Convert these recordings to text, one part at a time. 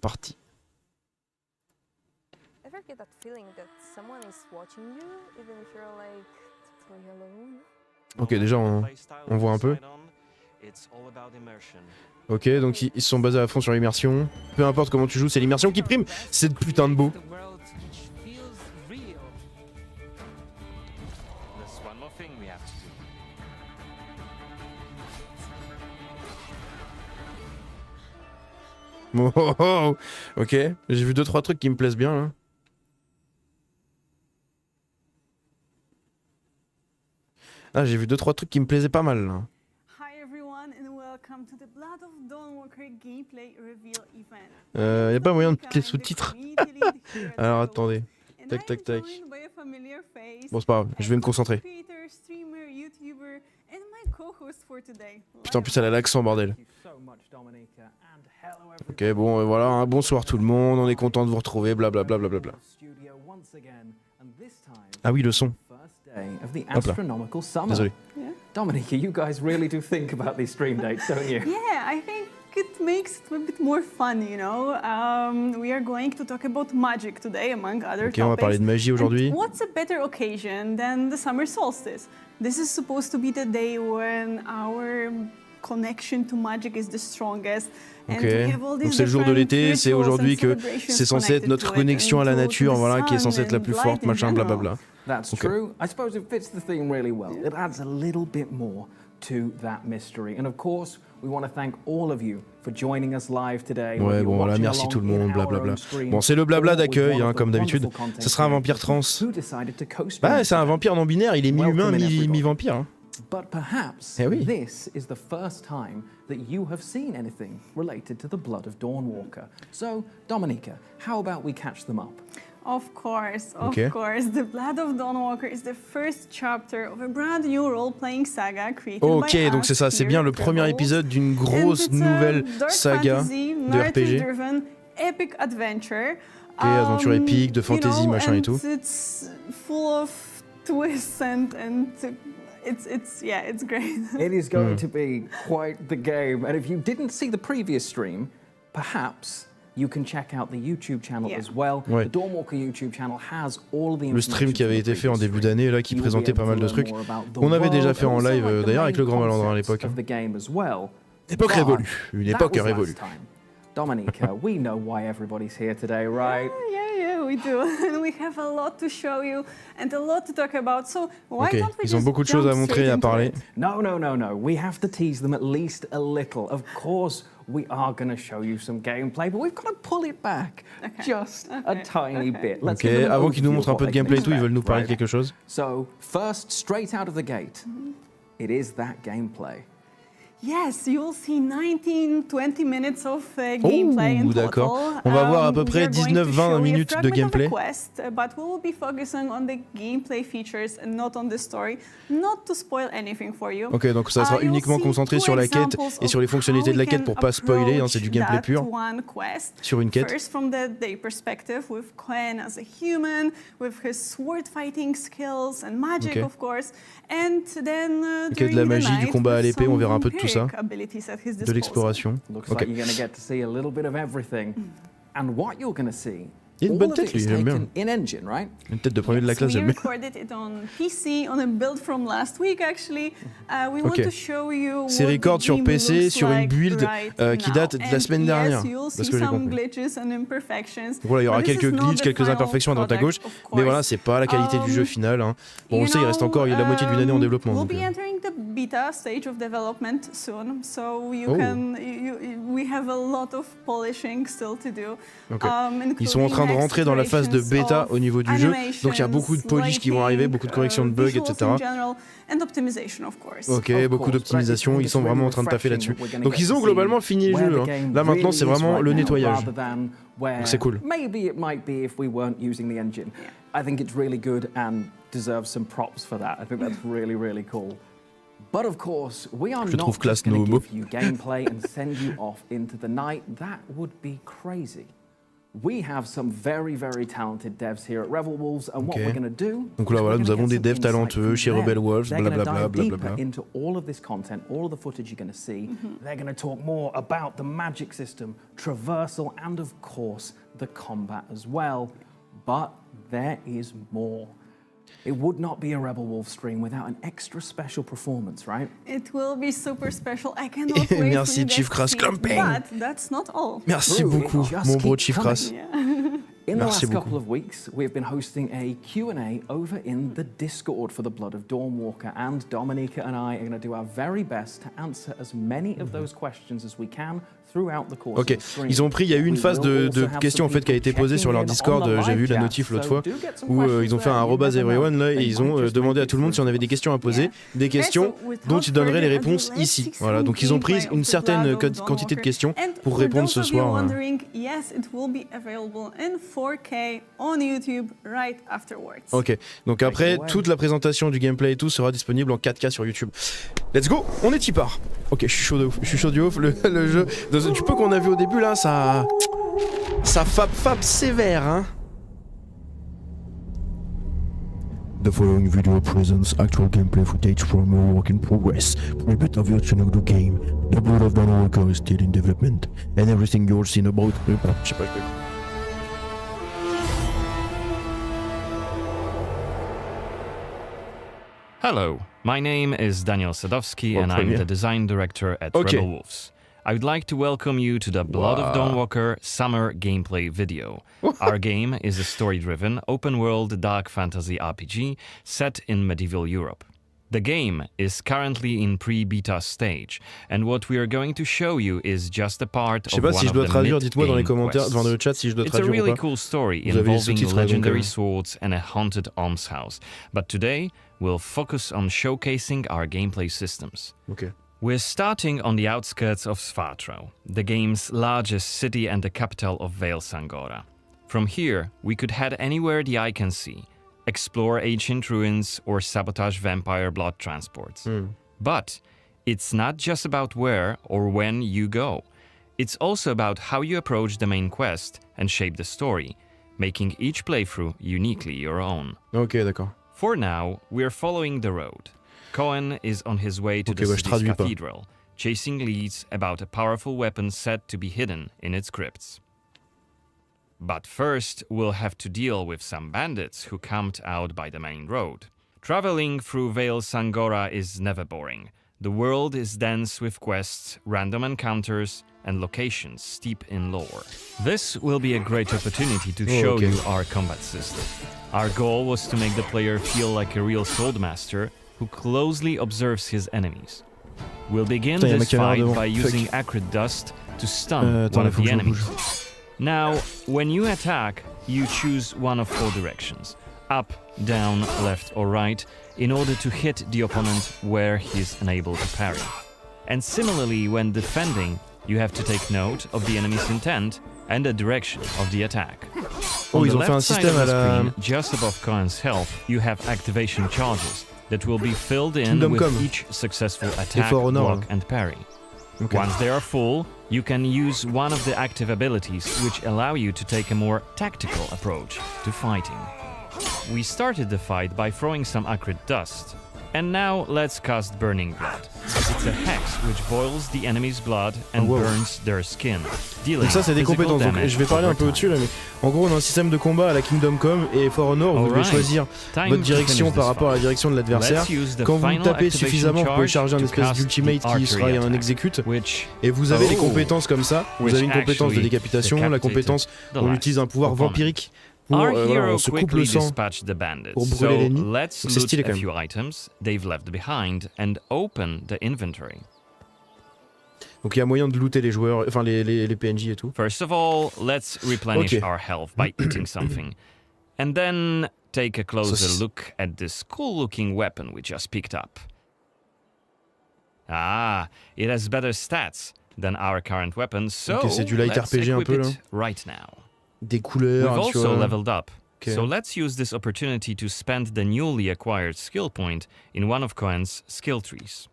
parti. Ok, déjà on voit un peu. Ok, donc ils se sont basés à fond sur l'immersion. Peu importe comment tu joues, c'est l'immersion qui prime. C'est putain de beau. Oh, oh, oh. Ok, j'ai vu 2-3 trucs qui me plaisent bien là. Ah, j'ai vu 2-3 trucs qui me plaisaient pas mal là. Y a pas moyen de mettre les sous-titres. Alors attendez. Tac tac tac. Bon c'est pas grave, je vais me concentrer. Putain en plus elle a l'accent bordel. Ok bon voilà, un bonsoir tout le monde, on est content de vous retrouver, blablabla. Bla. Ah oui le son. Hop là. Désolé. Dominica, you guys really do think about these stream dates, don't you? Yeah, I think it makes it a bit more fun, you know. We are going to talk about magic today, among other topics. Ok, on va parler de magie aujourd'hui. What's a better occasion than the summer solstice? This is supposed to be the day when our connection to magic is the strongest. Ok, donc c'est le jour de l'été, c'est aujourd'hui que c'est censé être notre connexion à la nature, voilà, qui est censée être la plus forte, machin, blablabla. That's true. I suppose it fits the theme really well. It adds a little bit more to that mystery. And of course, we want to thank all of you for joining us live today. Ouais, bon voilà, merci tout le monde, blablabla. Bon, c'est le blabla d'accueil, hein, comme d'habitude. Ce sera un vampire trans. Bah, c'est un vampire non-binaire, il est mi-humain, mi-vampire. Hein. But perhaps this is the first time that you have seen anything related to the blood of Dawnwalker. So, Dominica, how about we catch them up? Of course. The Blood of Dawnwalker is the first chapter of a brand new role-playing saga created Ok, by donc c'est ça, c'est bien le premier épisode d'une grosse nouvelle saga de RPG. Epic adventure. Ok, aventure épique, de fantasy, machin et tout. It's full of twists and it's great. It is going to be quite the game. And if you didn't see the previous stream, perhaps you can check out the YouTube channel as well. Ouais. The Dawnwalker YouTube channel has all the le stream qui avait été fait en début d'année, là, qui présentait pas mal de trucs. On avait déjà fait en live, d'ailleurs, avec le Grand Malandrin à l'époque. Époque révolue, une époque révolue. Dominica, we know why everybody's here today, right? Yeah, we do. And we have a lot to show you and a lot to talk about. So why don't we ils ont beaucoup de choses à montrer et à parler. No. We have to tease them at least a little. Of course, we are going to show you some gameplay, but we've got to pull it back just a tiny bit. Ok, avant qu'ils nous montrent un peu de gameplay et tout, ils veulent nous parler de quelque chose. So, first, straight out of the gate, it is that gameplay. Yes, you'll see 19-20 minutes of gameplay in total. D'accord. On va voir à peu près 19-20 minutes de gameplay. But we will be focusing on the gameplay features and not on the story, not to spoil anything for you. Ok, donc ça sera uniquement concentré sur la quête et sur les fonctionnalités de la quête pour pas spoiler, hein, c'est du gameplay pur. Sur une quête. First from the day perspective with Quen as a human, with his sword fighting skills and magic of course. And then de la magie, du combat à l'épée, on verra un peu de tout ça. De l'exploration. Like you're going to get to see a little bit of everything. And what you're going to see, il y a une bonne tête, lui, j'aime bien. In-engine, right? Une tête de premier de la classe, j'aime bien. C'est record sur PC, sur une build qui date de la semaine dernière, parce que j'ai compris. Donc voilà, il y aura quelques glitches, quelques imperfections à droite à gauche, mais voilà, c'est pas la qualité du jeu final. Hein. Bon, on le sait, il reste encore, il y a la moitié d'une année en développement. Donc, beta stage of development soon, so you can we have a lot of polishing still to do. Ils sont en train de rentrer dans la phase de bêta au niveau du jeu, donc il y a beaucoup de polish qui vont arriver, beaucoup de corrections de bugs, etc. Ok, beaucoup d'optimisation, ils sont vraiment en train de taffer là-dessus. Donc ils ont globalement fini le jeu, hein. Là maintenant c'est vraiment le nettoyage. Donc c'est cool. Maybe it might be if we weren't using the engine. I think it's really good and deserves some props for that. I think that's really, really cool. But of course, we are not just going to give you gameplay and send you off into the night. That would be crazy. We have some very, very talented devs here at Rebel Wolves, and what we're going to do. Donc là, voilà, nous avons des devs talentueux chez Rebel Wolves, blablabla, blablabla. Into all of this content, all of the footage you're going to see. They're going to talk more about the magic system, traversal, and of course the combat as well. But there is more. It would not be a Rebel Wolf stream without an extra special performance, right? It will be super special. I cannot wait. Merci, Chief Crass Clamping. But that's not all. Merci beaucoup, mon bro Chief Crass. In the last couple of weeks, we've been hosting a Q&A over in the Discord for the Blood of Dawnwalker, and Dominica and I are going to do our very best to answer as many of those questions as we can throughout the course of the stream. Ils ont pris, il y a eu une phase de questions en fait qui a été posée sur leur Discord, j'ai vu la notif l'autre fois, où ils ont fait un @everyone là, et ils ont demandé à tout le monde si on avait des questions à poser, des questions dont ils donneraient les réponses ici. Voilà, donc ils ont pris une certaine quantité de questions pour répondre ce soir. Yes, it will be available in 4K on YouTube right afterwards. Ok, donc après, toute la présentation du gameplay et tout sera disponible en 4K sur YouTube. Let's go, on est y part. Ok, je suis chaud de ouf, je suis chaud du ouf, le jeu, du peu qu'on a vu au début là, ça fab sévère, hein. The following video presents actual gameplay footage from a work in progress. For a better version of the game, the Blood of Dawnwalker is still in development, and everything you're seen about... Je sais pas, je peux... Hello, my name is Daniel Sadowski and I'm the design director at Rebel Wolves. I would like to welcome you to the Blood of Dawnwalker summer gameplay video. Our game is a story-driven, open-world dark fantasy RPG set in medieval Europe. The game is currently in pre-beta stage, and what we are going to show you is just a part of one of the mid-game quests. It's a really cool story involving legendary swords and a haunted almshouse, but today we'll focus on showcasing our gameplay systems. Okay. We're starting on the outskirts of Svartrau, the game's largest city and the capital of Vale Sangora. From here, we could head anywhere the eye can see, explore ancient ruins or sabotage vampire blood transports. But it's not just about where or when you go. It's also about how you approach the main quest and shape the story, making each playthrough uniquely your own. Ok, d'accord. For now, we're following the road. Cohen is on his way to the city's Cathedral, chasing leads about a powerful weapon said to be hidden in its crypts. But first, we'll have to deal with some bandits who camped out by the main road. Traveling through Vale Sangora is never boring. The world is dense with quests, random encounters, and locations steep in lore. This will be a great opportunity to show you our combat system. Our goal was to make the player feel like a real swordmaster who closely observes his enemies. We'll begin this fight by using acrid dust to stun one of the enemies. Now, when you attack, you choose one of four directions: up, down, left or right, in order to hit the opponent where he's unable to parry. And similarly, when defending, you have to take note of the enemy's intent and the direction of the attack. On the left side of the screen, just above Cohen's health, you have activation charges that will be filled in with each successful attack, block and parry. Once they are full, you can use one of the active abilities which allow you to take a more tactical approach to fighting. We started the fight by throwing some acrid dust. And now let's cast Burning Blood. It's a hex which boils the enemy's blood and burns their skin. Donc ça c'est des compétences, donc je vais parler un peu au-dessus là, mais en gros on a un système de combat à la Kingdom Come et For Honor, vous devez choisir votre direction par rapport à la direction de l'adversaire. Quand vous tapez suffisamment, vous pouvez charger un espèce d'ultimate qui sera un execute, et vous avez des compétences comme ça. Vous avez une compétence de décapitation, la compétence où on utilise un pouvoir vampirique pour on se coupe le sang pour brûler l'ennemi. C'est stylé quand même. Donc il y a moyen de looter les joueurs, enfin les PNJ et tout. First of all, let's replenish our health by eating something. And then take a closer look at this cool-looking weapon we just picked up. Ah, it has better stats than our current weapon, so c'est du light let's RPG un peu, equip là. it right now. Des couleurs, We've tu also vois. leveled up, so let's use this opportunity to spend the newly acquired skill point in one of Cohen's skill trees.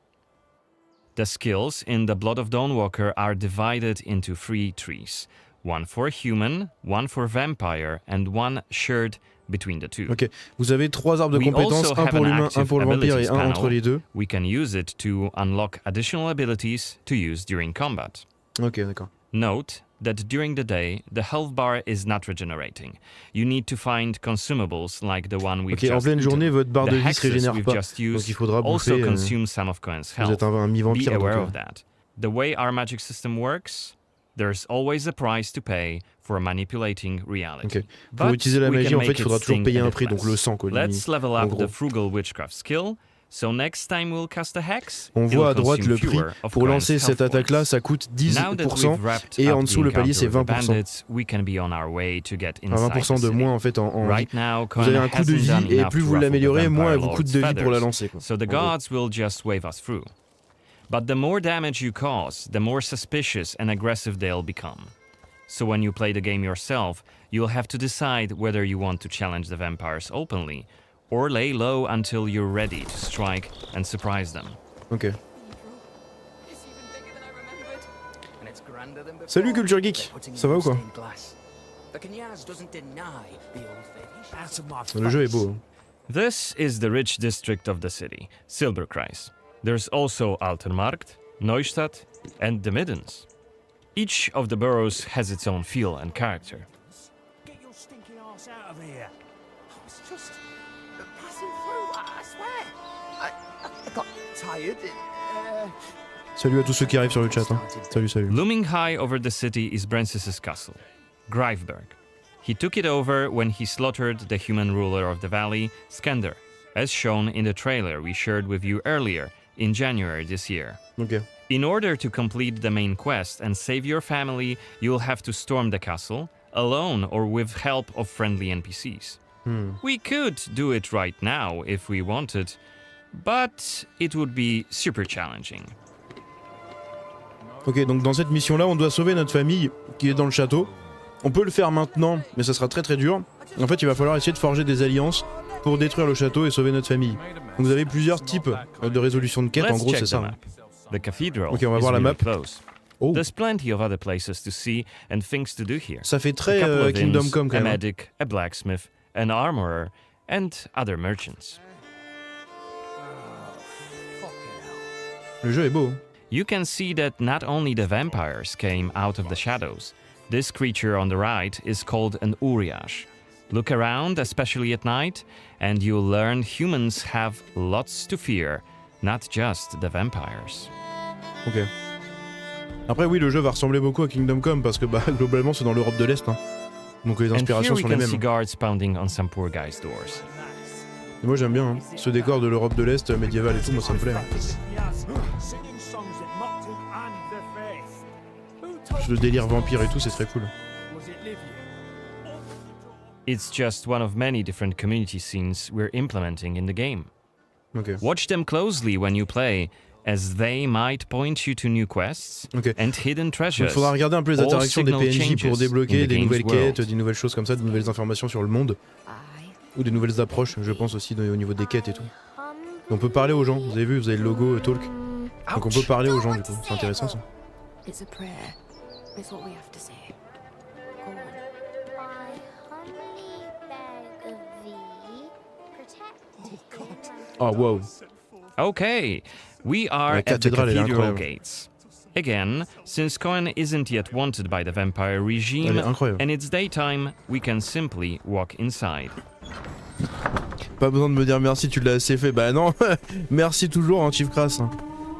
The skills in the Blood of Dawnwalker are divided into 3 trees. one for human, one for vampire, and one shared between the two. Ok, vous avez 3 arbres de compétences, un pour l'humain, un pour le vampire et un entre les deux. We can use it to unlock additional abilities to use during combat. Ok, d'accord. Note that during the day, the health bar is not regenerating. You need to find consumables like the one we've just en pleine journée, votre barre de vie se régénère pas. Donc il faudra bouffer. Also consume some of Cohen's health. Vous êtes un mi-vampire. Be aware of that. The way our magic system works, there's always a price to pay for manipulating reality. Ok. Pour utiliser la magie, en fait, il faudra toujours payer un prix, donc le sang, quoi. Let's level up the frugal witchcraft skill. So next time we'll cast a hex, on voit à droite le prix. Pour lancer cette attaque-là, ça coûte 10%, et en dessous, le palier, c'est 20%. Enfin, 20% de moins, en fait, en vie. Vous avez un coup de vie, et plus vous l'améliorez, moins elle vous coûte de vie pour la lancer, quoi. So the gods will just wave us through. But the more damage you cause, the more suspicious and aggressive they'll become. So when you play the game yourself, you'll have to decide whether you want to challenge the vampires openly, or lay low until you're ready to strike and surprise them. Ok. Salut Culture Geek, ça va ou quoi? Le jeu est beau. This is the rich district of the city, Silberkreis. There's also Altenmarkt, Neustadt, and the Middens. Each of the boroughs has its own feel and character. Get your stinking ass out of here. I was just passing through, I swear. I got tired. Salut à tous ceux qui arrivent sur le chat. Hein. Salut, salut. Looming high over the city is Brensis's castle, Greifberg. He took it over when he slaughtered the human ruler of the valley, Skander, as shown in the trailer we shared with you earlier in January this year. Okay. In order to complete the main quest and save your family, you'll have to storm the castle, alone or with help of friendly NPCs. We could do it right now if we wanted, but it would be super challenging. Ok, donc dans cette mission-là, on doit sauver notre famille qui est dans le château. On peut le faire maintenant, mais ça sera très très dur. En fait, il va falloir essayer de forger des alliances pour détruire le château et sauver notre famille. Donc vous avez plusieurs types de résolution de quête, en gros c'est ça. The cathedral ok, on va voir la map. Oh. There's plenty of other places to see and things to do here. Ça fait très Kingdom Come quand même. A medic, a blacksmith, an armorer, and other merchants. Le jeu est beau. You can see that not only the vampires came out of the shadows. This creature on the right is called an Uriash. Look around, especially at night, and you'll learn humans have lots to fear, not just the vampires. Ok. Après oui, le jeu va ressembler beaucoup à Kingdom Come parce que bah, globalement c'est dans l'Europe de l'Est. Hein. Donc les inspirations sont les mêmes. Et moi j'aime bien hein. Ce décor de l'Europe de l'Est médiéval et tout, moi ça me plaît. Le délire vampire et tout, c'est très cool. It's just one of many different community scenes we're implementing in the game. Okay. Watch them closely when you play, as they might point you to new quests and hidden treasures. Il faudra regarder un peu les interactions des PNJ pour débloquer des nouvelles quêtes, des nouvelles choses comme ça, de nouvelles informations sur le monde. Ou des nouvelles approches, je pense aussi au niveau des quêtes et tout. Et on peut parler aux gens, vous avez vu, vous avez le logo Talk. Donc on peut parler aux gens du coup, c'est intéressant ça. Is what we have to say. Go on. I humbly beg of thee, protect me. Oh wow. Okay, we are at the Cathedral gates. Again, since Cohen isn't yet wanted by the vampire regime, and it's daytime, we can simply walk inside. Pas besoin de me dire merci, tu l'as assez fait. Bah non, merci toujours, hein, Chief Crass. Hein.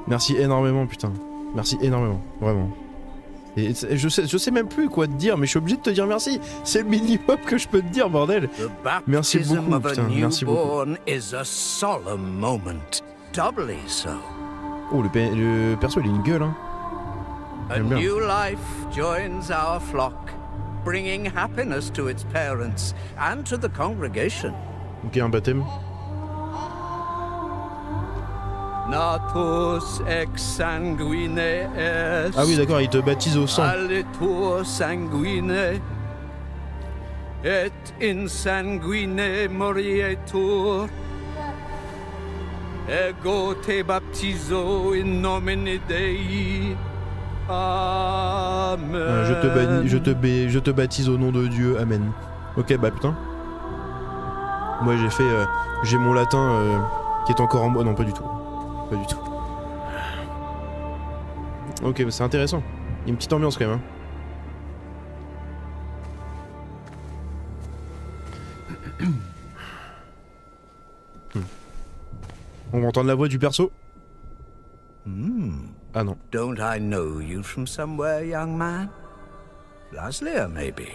Merci énormément, putain. Merci énormément, vraiment. Et je sais même plus quoi te dire, mais je suis obligé de te dire merci. C'est le minimum que je peux te dire, bordel. Merci beaucoup, putain, merci beaucoup. Oh, le perso, il a une gueule, hein. J'aime bien. A new life joins our flock, bringing happiness to its parents and to the congregation. Ok, un baptême. Natus ex sanguine est. Ah oui, d'accord, il te baptise au sang. Alitur sanguine et in sanguine morietur. Ego te baptizo in nomine Dei Amen. Je te baptise au nom de Dieu, amen. Ok, bah putain. Moi j'ai fait... j'ai mon latin qui est encore en moi. Non, pas du tout. Pas du tout. Ok, bah c'est intéressant. Il y a une petite ambiance quand même. Hein. On va entendre la voix du perso. Ah non. Don't I know you from somewhere, young man? Laisser, maybe.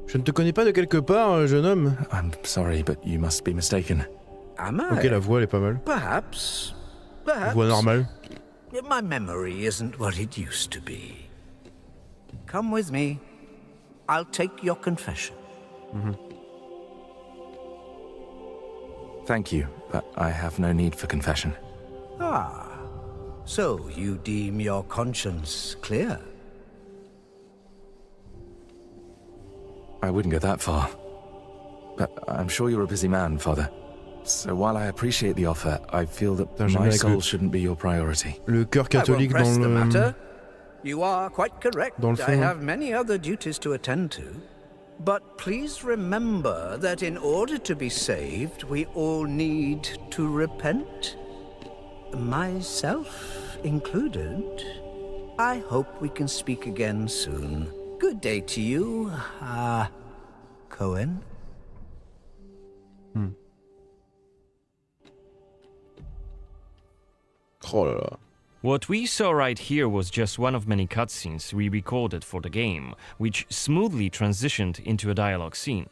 Je ne te connais pas de quelque part, jeune homme. I'm sorry, but you must be mistaken. Am I? Ok, la voix elle est pas mal. Perhaps. Voix normale. My memory isn't what it used to be. Come with me. I'll take your confession. Thank you, but I have no need for confession. Ah, so you deem your conscience clear? I wouldn't go that far. But I'm sure you're a busy man, Father. So while I appreciate the offer, I feel that my soul shouldn't be your priority. Le cœur catholique dans le... matter. You are quite correct. Dans le fond. I have many other duties to attend to. But please remember that in order to be saved, we all need to repent. Myself included. I hope we can speak again soon. Good day to you, Cohen. Oh là là. What we saw right here was just one of many cutscenes we recorded for the game, which smoothly transitioned into a dialogue scene.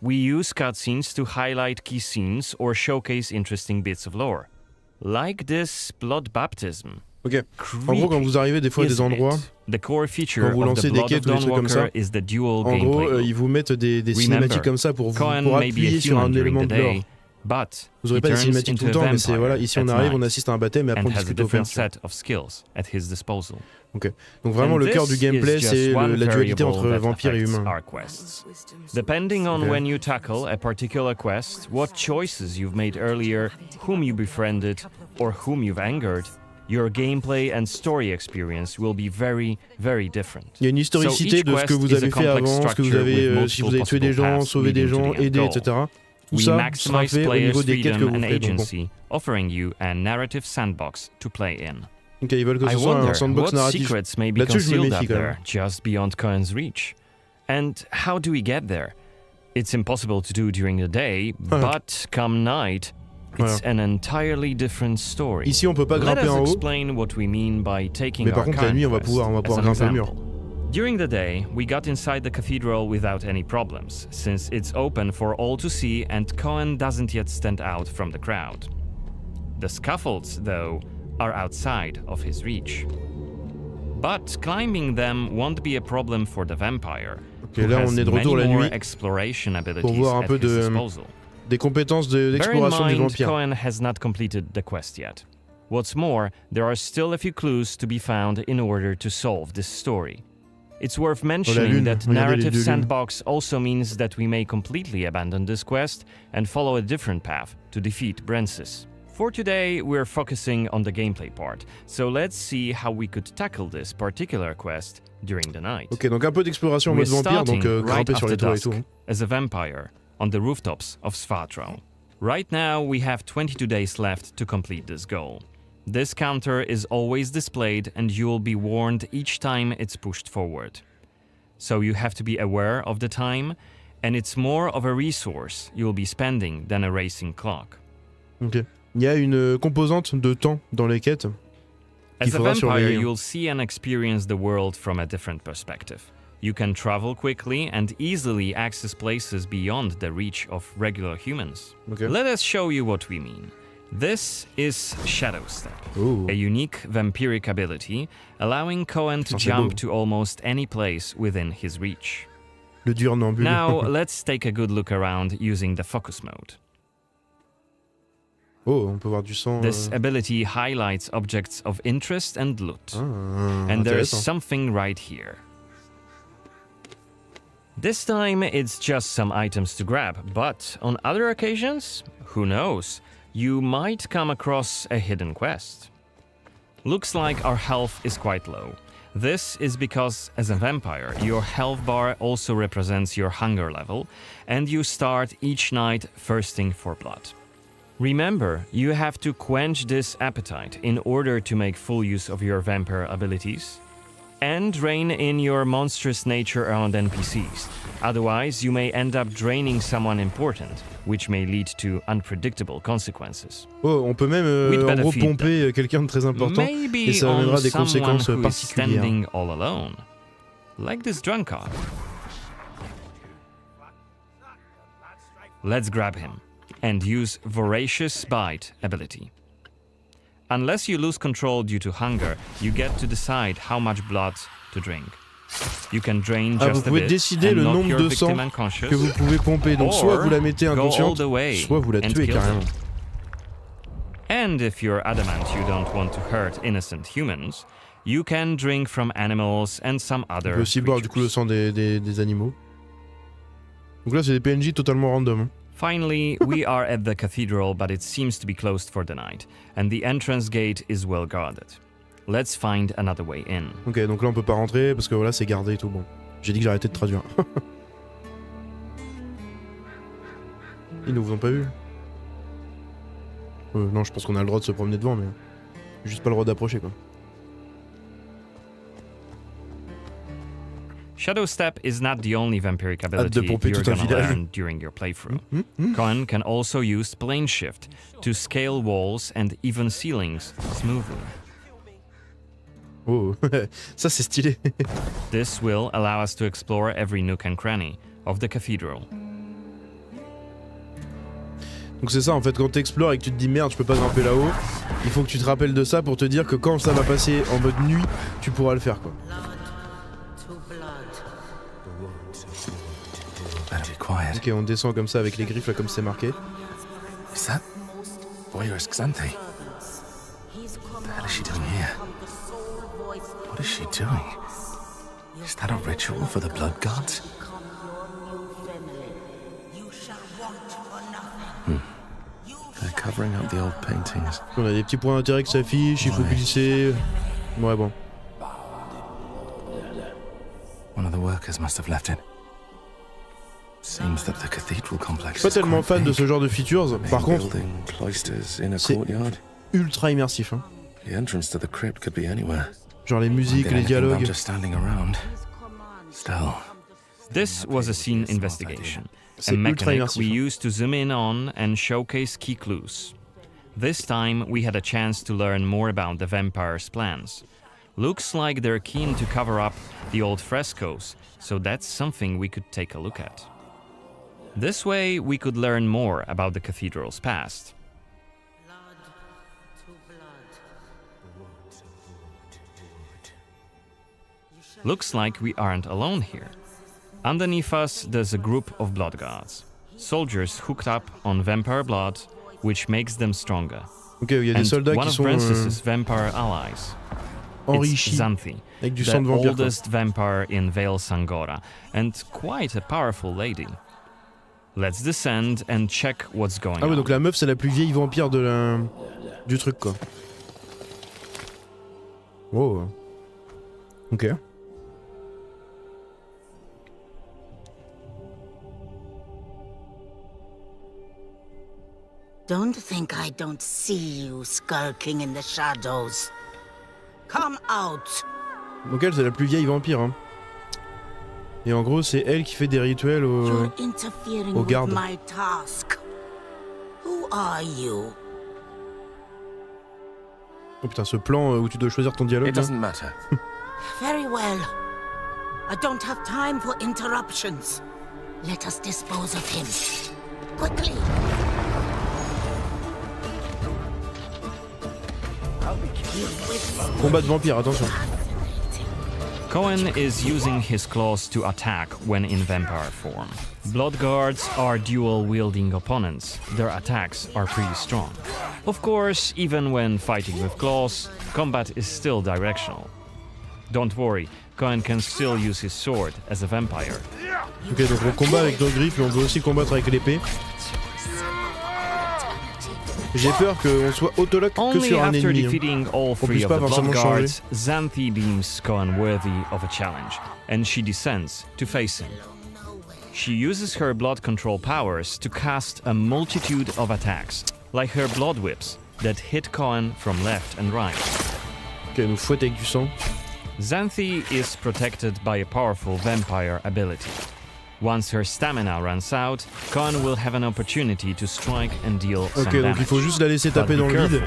We use cutscenes to highlight key scenes or showcase interesting bits of lore. Like this blood baptism. Ok. En gros, quand vous arrivez des fois à des endroits, quand vous lancez des quêtes ou des trucs comme ça, en gros, ils vous mettent des cinématiques comme ça pour appuyer sur un élément de lore. Vous n'aurez pas des cinématiques tout le temps, mais c'est voilà, ici on arrive, on assiste à un baptême et après on discute au fait. Ok. Donc vraiment le cœur du gameplay, c'est la dualité entre vampire et humain. Depending on when you tackle a particular quest, what choices you've made earlier, whom you befriended, or whom you've angered, your gameplay and story experience will be very, very different. Il y a une historicité de ce que vous avez fait avant, ce que vous avez, si vous avez tué des gens, sauvé des gens, aidé, etc. Tout We ça maximize sera fait au niveau players' des quêtes que freedom vous and ferez. agency, offering you a narrative sandbox to play in. Ok, ils veulent que ce I soit un wonder sandbox what narratif. secrets may be Là-dessus, je me concealed méfie up quand même. there, just beyond Cohen's reach. And how do we get there? It's impossible to do during the day, but come night, it's an entirely different story. Ici, on peut pas Let grimper us en haut. explain what we mean by taking Mais par our contre, la nuit, on va pouvoir as an grimper le mur. example. During the day, we got inside the cathedral without any problems, since it's open for all to see and Cohen doesn't yet stand out from the crowd. The scaffolds, though, are outside of his reach. But climbing them won't be a problem for the vampire, Ok, là on est de retour la nuit exploration pour voir un peu des compétences d'exploration du vampire. Cohen has not completed the quest yet. What's more, there are still a few clues to be found in order to solve this story. It's worth mentioning that narrative sandbox also means that we may completely abandon this quest and follow a different path to defeat Brensis. For today, we're focusing on the gameplay part, so let's see how we could tackle this particular quest during the night. Ok, donc un peu d'exploration en mode vampire, donc grimper sur les toits et tout. As a vampire on the rooftops of Svartrau. Right now, we have 22 days left to complete this goal. This counter is always displayed and you will be warned each time it's pushed forward. So you have to be aware of the time, and it's more of a resource you will be spending than a racing clock. Ok. Il y a une composante de temps dans les quêtes qu'il As a faudra vampire, surveiller. you'll see and experience the world from a different perspective. You can travel quickly and easily access places beyond the reach of regular humans. Okay. Let us show you what we mean. This is Shadow Step, Ooh. a unique vampiric ability allowing Cohen to jump to almost any place within his reach. Le diurnambule. Now let's take a good look around using the focus mode. Oh, on peut voir du sang. This ability highlights objects of interest and loot. Ah, And there's intéressant. something right here. This time it's just some items to grab, but on other occasions, who knows, you might come across a hidden quest. Looks like our health is quite low. This is because, as a vampire, your health bar also represents your hunger level, and you start each night thirsting for blood. Remember, you have to quench this appetite in order to make full use of your vampire abilities, and rein in your monstrous nature around NPCs. Otherwise, you may end up draining someone important, which may lead to unpredictable consequences. Oh, on peut même en gros pomper quelqu'un de très important et ça amènera des conséquences particulières. Standing all alone, like this drunkard. Let's grab him and use Voracious Bite ability. Unless you lose control due to hunger, you get to decide how much blood to drink. You can drain just vous pouvez décider le nombre de sang que vous pouvez pomper. Donc soit vous la mettez inconsciente, soit vous la tuez carrément. And if you're adamant you don't want to hurt innocent humans, you can drink from animals and some other. On peut aussi boire du coup le sang des animaux. Donc là c'est des PNJ totalement random. Finally, we are at the cathedral, but it seems to be closed for the night, and the entrance gate is well guarded. Let's find another way in. Ok, donc là on peut pas rentrer parce que voilà c'est gardé et tout. Bon, j'ai dit que j'arrêtais de traduire. Ils nous ont pas vu. Non, je pense qu'on a le droit de se promener devant, mais juste pas le droit d'approcher quoi. Shadow Step is not the only vampiric ability you're gonna learn during your playthrough. Cohen can also use Plane Shift to scale walls and even ceilings smoothly. Oh, ça c'est stylé. This will allow us to explore every nook and cranny of the cathedral. Donc c'est ça en fait, quand t'explores et que tu te dis merde je peux pas grimper là-haut, il faut que tu te rappelles de ça pour te dire que quand ça va passer en mode nuit, tu pourras le faire quoi. Ok, on descend comme ça avec les griffes là comme c'est marqué. Is that Voyeurs Xanthe? What the hell is she doing here? What is she doing? Is that a ritual for the blood gods? They're covering up the old paintings. On a des petits points d'intérêt qui s'affichent, il faut glisser. Ouais bon. One of the workers must have left it. Seems that the cathedral complex. Je suis pas tellement fan de ce genre de features, par contre, c'est ultra immersif. Hein. The entrance to the crypt could be anywhere. Genre les musiques, les dialogues. Just standing around. Still. This was a scene investigation, a mechanic we used to zoom in on and showcase key clues. This time we had a chance to learn more about the vampire's plans. Looks like they're keen to cover up the old frescoes, so that's something we could take a look at. This way, we could learn more about the cathedral's past. Looks like we aren't alone here. Underneath us, there's a group of blood guards. Soldiers hooked up on vampire blood, which makes them stronger. Ok, il y a des soldats qui sont Francis's vampire allies. It's Xanthe, the oldest vampire in Vale Sangora, and quite a powerful lady. Let's descend and check what's going on. Ah ouais, donc la meuf c'est la plus vieille vampire du truc quoi. Wow. Ok. Don't think I don't see you skulking in the shadows. Come out. Donc elle c'est la plus vieille vampire hein. Et en gros, c'est elle qui fait des rituels aux gardes. Oh putain, ce plan où tu dois choisir ton dialogue. It doesn't matter. Very well. I don't have time for interruptions. Let us dispose of him. Quickly. Combat de vampire, attention. Cohen is using his claws to attack when in vampire form. Blood guards are dual-wielding opponents. Their attacks are pretty strong. Of course, even when fighting with claws, combat is still directional. Don't worry, Cohen can still use his sword as a vampire. Ok, donc on combat avec nos griffes, mais on peut aussi combattre avec l'épée. j'ai peur qu'on soit autolock que Only sur un after ennemi. defeating all Qu'on three puisse of pas the forcément blood changer. guards, Xanthi deems Cohen worthy of a challenge, and she descends to face him. She uses her blood control powers to cast a multitude of attacks, like her blood whips, that hit Cohen from left and right. Ok, elle nous fouette avec du sang. Xanthi is protected by a powerful vampire ability. Once her stamina runs out, Cohen will have an opportunity to strike and deal some Ok, damage. donc il faut juste la laisser taper dans le vide.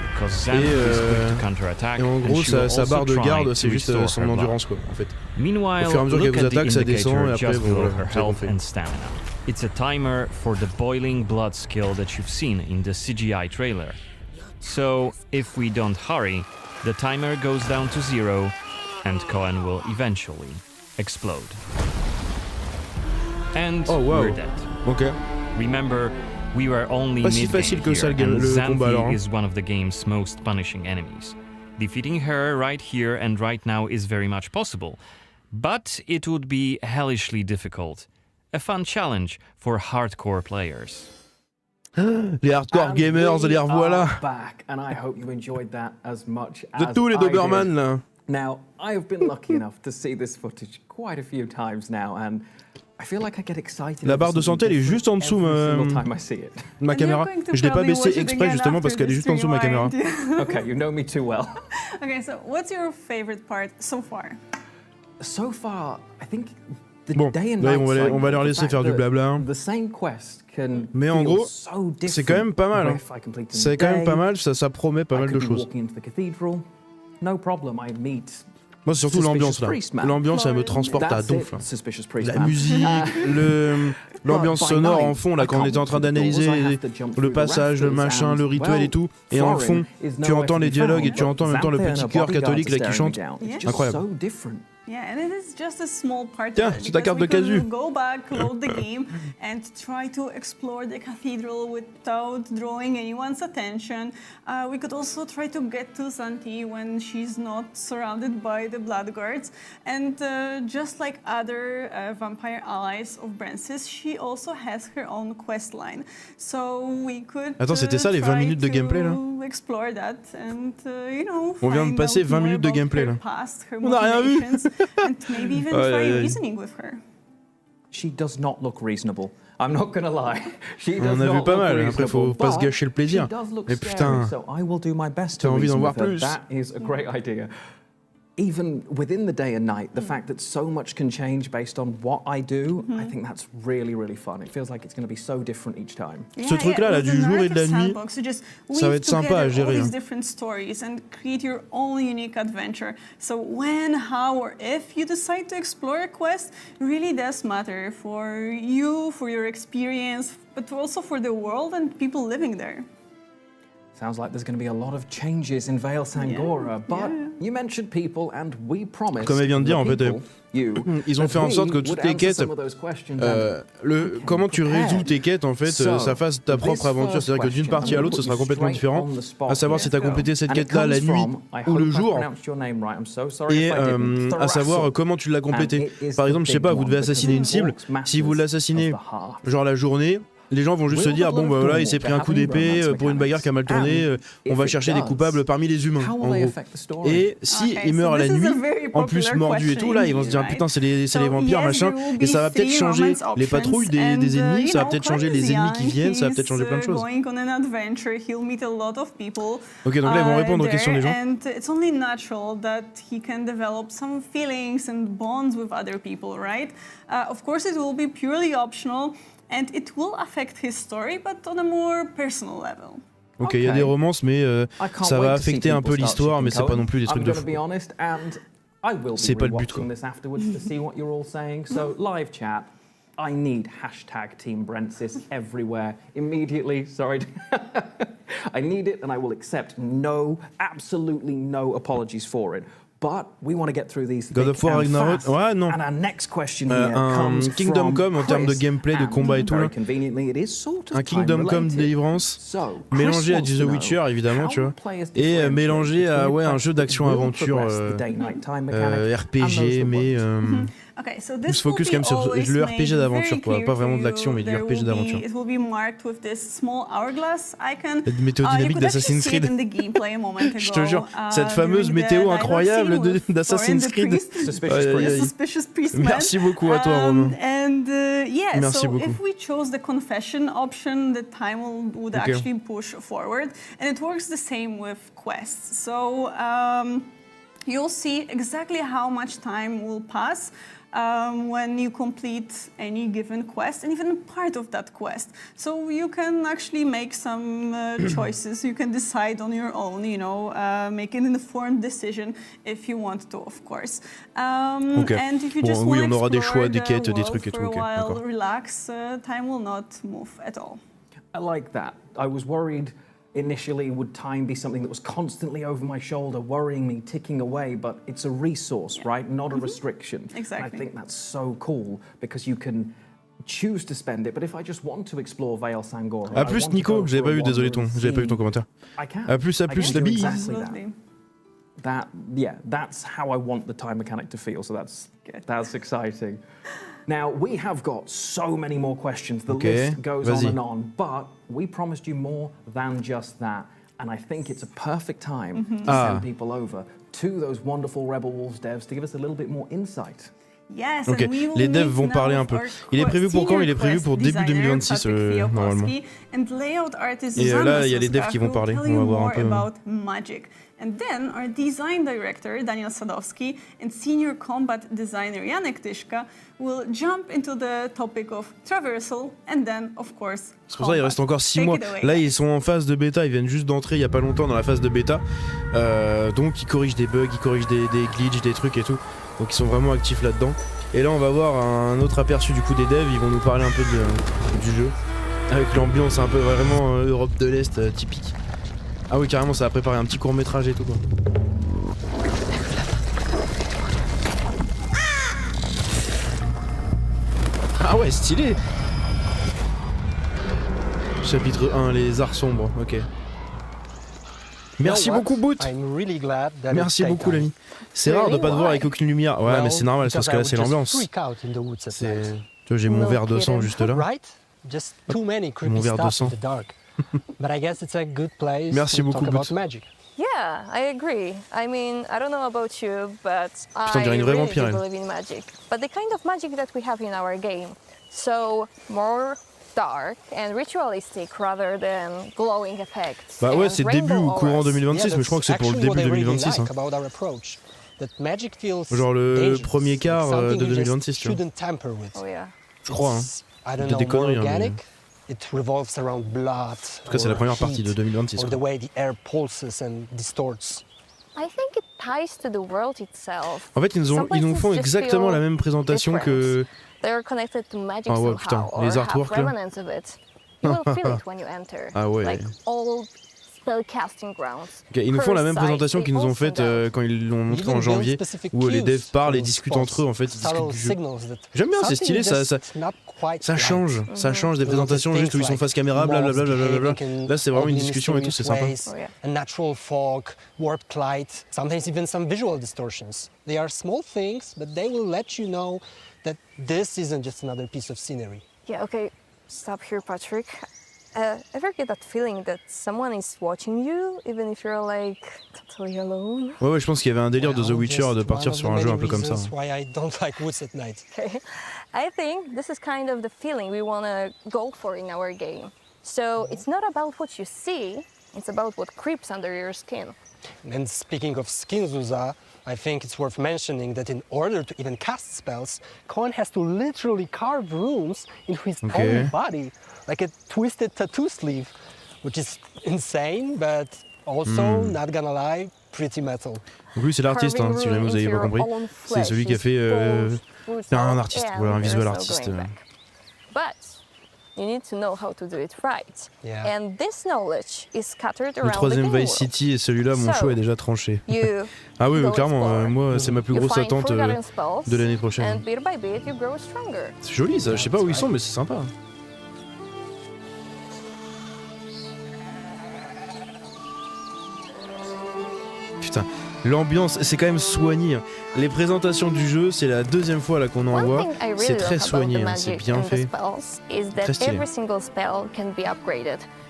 Et en gros, sa barre de garde, c'est juste son endurance, quoi, en fait. Meanwhile, Au fur et à mesure qu'elle look vous at the attaque, ça descend, et indicator après, just bon, below voilà, her c'est health compris. and stamina. It's a timer for the boiling blood skill that you've seen in the CGI trailer. So, if we don't hurry, the timer goes down to 0, and Cohen will eventually explode. And we're dead. Ok. Remember, we were only Pas si mid-game facile que here, ça, le and combat, alors, Xanthi hein. is one of the game's most punishing enemies. Defeating her right here and right now is very much possible, but it would be hellishly difficult. A fun challenge for hardcore players. Les hardcore gamers, les revoilà. Back, and I hope you enjoyed that as much De as tous les I did. Doberman, là. Now, I have been lucky enough to see this footage quite a few times now, and I feel like I get excited. La barre de santé, elle est juste en dessous ma caméra. Je l'ai pas baissée exprès justement parce qu'elle est juste en dessous de ma caméra. Okay, you know me too well. Okay, so what's your favorite part so far? So far, I think the Bon, day and là, night on va leur laisser faire du blabla. The same quest can Mais en gros, so c'est quand même pas mal. Hein. C'est quand même pas mal, ça promet pas mal de choses. No problem, I meet. Moi, c'est surtout l'ambiance là. L'ambiance, elle me transporte à donf. La musique, l'ambiance sonore en fond là, quand on était en train d'analyser le passage, le machin, le rituel et tout. Et en fond, tu entends les dialogues et tu entends en même temps le petit chœur catholique là qui chante. Incroyable. Yeah, and it is just a small part Tiens, of it, c'est ta carte de because we casu. could go back, load the game, and try to explore the cathedral without drawing anyone's attention. We could also try to get to Xanthi when she's not surrounded by the blood guards. And just like other vampire allies of Brancis, she also has her own quest line. So we could Attends, c'était ça les 20 minutes de gameplay là? Explore that and, you know, on vient de passer 20 minutes de gameplay là. On n'a rien vu. And maybe even try reasoning with her. She does not look reasonable. I'm not gonna lie. She on does a vu not pas look mal, reasonable, après faut pas se gâcher le plaisir. Mais putain, so I will do my best t'as to envie d'en reason voir with her. plus. That is a great idea. Even within the day and night, the fact that so much can change based on what I do, I think that's really, really fun. It feels like it's going to be so different each time. Ce truc-là, là, du jour et de la nuit, ça va être sympa à gérer. These different stories and create your own unique adventure. So when, how, or if you decide to explore a quest really does matter for you, for your experience, but also for the world and people living there. Sounds like there's going to be a lot of changes in Vale Sangora, but you mentioned people and we promised. Comme elle vient de dire, en fait, ils ont fait en sorte que toutes les quêtes, comment tu résous tes quêtes, en fait, ça fasse ta propre aventure. C'est-à-dire que d'une partie à l'autre, ce sera complètement différent. À savoir si tu as complété cette quête-là la nuit ou le jour, et à savoir comment tu l'as complété. Par exemple, je sais pas, vous devez assassiner une cible. Si vous l'assassinez, genre la journée, les gens vont juste se dire, bon bah voilà, il s'est pris un coup d'épée pour une bagarre qui a mal tourné, on va chercher des coupables parmi les humains, en gros. Et si il meurt la nuit, en plus mordu et tout, là, ils vont se dire, putain, c'est les vampires, machin, et ça va peut-être changer les patrouilles des ennemis, ça va peut-être changer les ennemis qui viennent, ça va peut-être changer plein de choses. Ok, donc là, ils vont répondre aux questions des gens. And it's only natural that he can develop some feelings and bonds with other people, right? Of course, it will be purely optional. And it will affect his story, but on a more personal level. Ok, il y a des romances, mais ça va affecter un peu l'histoire, mais c'est pas non plus des trucs de fou. C'est pas le but, quoi. So, live chat, I need #Team Brentsis everywhere immediately. Sorry. I need it, and I will accept absolutely no apologies for it. But we want to get through these God of War Ragnarok, ouais, non. And our next question here un Kingdom Come en termes de gameplay, de combat et tout là. Un Kingdom Come Deliverance mélangé à The Witcher évidemment, tu vois, et mélangé à un jeu d'action-aventure RPG, mais Okay, so On se focus quand même sur le RPG d'aventure, pas vraiment de l'action, mais du RPG d'aventure. It will be marked with this small hourglass icon. La météo dynamique d'Assassin's Creed. Je te jure, cette fameuse météo incroyable d'Assassin's Creed. Suspicious priest. Merci beaucoup à toi, Romain. Yeah, Merci so beaucoup. if we chose the confession option, the time would actually push forward, and it works the same with quests. So you'll see exactly how much time will pass when you complete any given quest, and even part of that quest. So you can actually make some choices. You can decide on your own, you know, make an informed decision if you want to, of course. And if you just oui, want on aura to des choix, des quêtes, explore des the trucs et world tout. for a while, relax, time will not move at all. I like that. I was worried initially, would time be something that was constantly over my shoulder, worrying me, ticking away, but it's a resource, right? Not a restriction. Exactly. And I think that's so cool because you can choose to spend it, but if I just want to explore Vale Sangor... A plus, Nico, j'avais pas vu, désolé, j'avais pas vu ton commentaire. I can. A plus, la bise. Exactly that. That's how I want the time mechanic to feel, so that's exciting. Now, we have got so many more questions. The list goes on and on, but we promised you more than just that. And I think it's a perfect time to send people over to those wonderful Rebel Wolves devs to give us a little bit more insight. Yes, Ok, les devs vont parler un peu. Il est prévu pour quand? Il est prévu pour début 2026, normalement. Et là, il y a les devs qui vont parler. On va voir un peu. And then our design director, Daniel Sadowski, and senior combat designer Janek Tyszka will jump into the topic of traversal and then, of course, c'est pour ça qu'il reste encore 6 mois. Là, ils sont en phase de bêta, ils viennent juste d'entrer il n'y a pas longtemps dans la phase de bêta. Donc, ils corrigent des bugs, ils corrigent des glitches, des trucs et tout. Donc, ils sont vraiment actifs là-dedans. Et là, on va voir un autre aperçu du coup des devs. Ils vont nous parler un peu du jeu. Avec l'ambiance un peu vraiment Europe de l'Est typique. Ah oui, carrément, ça a préparé un petit court-métrage et tout, quoi. Ah ouais, stylé. Chapitre 1, les arts sombres, ok. Merci beaucoup, Boot. Merci beaucoup, l'ami. C'est rare de pas te voir avec aucune lumière. Ouais, mais c'est normal, parce que là, c'est l'ambiance. Tu vois, j'ai mon verre de sang juste là. Mon verre de sang. But I guess it's a good place Merci to beaucoup, talk about magic. Yeah, I agree. I mean, I don't know about you, but Putain, I really do believe in magic. But the kind of magic that we have in our game, so more dark and ritualistic rather than glowing effects. Bah ouais, c'est début ou courant 2026, mais je crois que c'est pour le début 2026. Hein. Genre le premier quart de 2026, tu vois. Oh yeah. Je crois, hein. Peut-être des conneries, hein, mais... It revolves around blood. En tout cas, c'est la première partie de 2026. Or the way the air pulses and distorts. I think it ties to the world itself. En fait, ils nous font exactement la même présentation que... They're connected to magic ah ouais, putain, les artworks là. You will feel it when you enter. Ah ouais. Like old spellcasting grounds. Okay, ils nous font la même présentation qu'ils nous ont faite quand ils l'ont montré en janvier, où les devs parlent et discutent entre eux, en fait, ils discutent du jeu. J'aime bien, c'est stylé, ça change des présentations juste où ils sont face caméra, blablabla. Là, c'est vraiment une discussion et tout, c'est sympa. A natural fog, warped light, sometimes even some visual distortions. They are small things, but they will let you know that this isn't just another piece of scenery. Yeah, okay, stop here, Patrick. Ever get that feeling that someone is watching you, even if you're like totally alone? Ouais, je pense qu'il y avait un délire de The Witcher de partir sur un jeu un peu comme ça. Why I don't like woods at night. Okay, I think this is kind of the feeling we want to go for in our game. So it's not about what you see, it's about what creeps under your skin. And speaking of skin, Zuza, I think it's worth mentioning that in order to even cast spells, Cohen has to literally carve runes into his own body, like a twisted tattoo sleeve, which is insane, but also, not gonna lie, pretty metal. Donc lui, c'est l'artiste, hein, si jamais vous n'avez pas compris. C'est celui qui a fait... c'est un artiste, voilà, un visual artiste. But you need to know how to do it right. And this knowledge is scattered around the game world. Le troisième Vice City et celui-là, mon choix est déjà tranché. Ah oui, clairement, moi, c'est ma plus grosse attente de l'année prochaine. C'est joli, ça. Je sais pas où ils sont, mais c'est sympa. Putain, L'ambiance, c'est quand même soigné. Les présentations du jeu, c'est la deuxième fois là qu'on en voit. C'est très soigné, hein, c'est bien fait. Très stylé.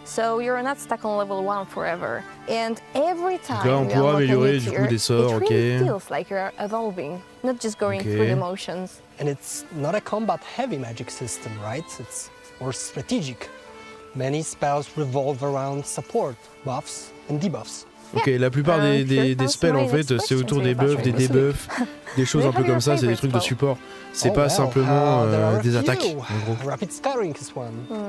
So you're not stuck on level 1 forever. And every time donc là, on pourra améliorer du coup des sorts, it really feels like you're evolving, not just going through the motions. And it's not a combat-heavy magic system, right? It's more strategic. Many spells revolve around support, buffs and debuffs. Ok, la plupart des spells en fait, c'est autour des buffs, des debuffs, des choses un peu comme ça, c'est des trucs de support. C'est pas simplement des attaques, en gros.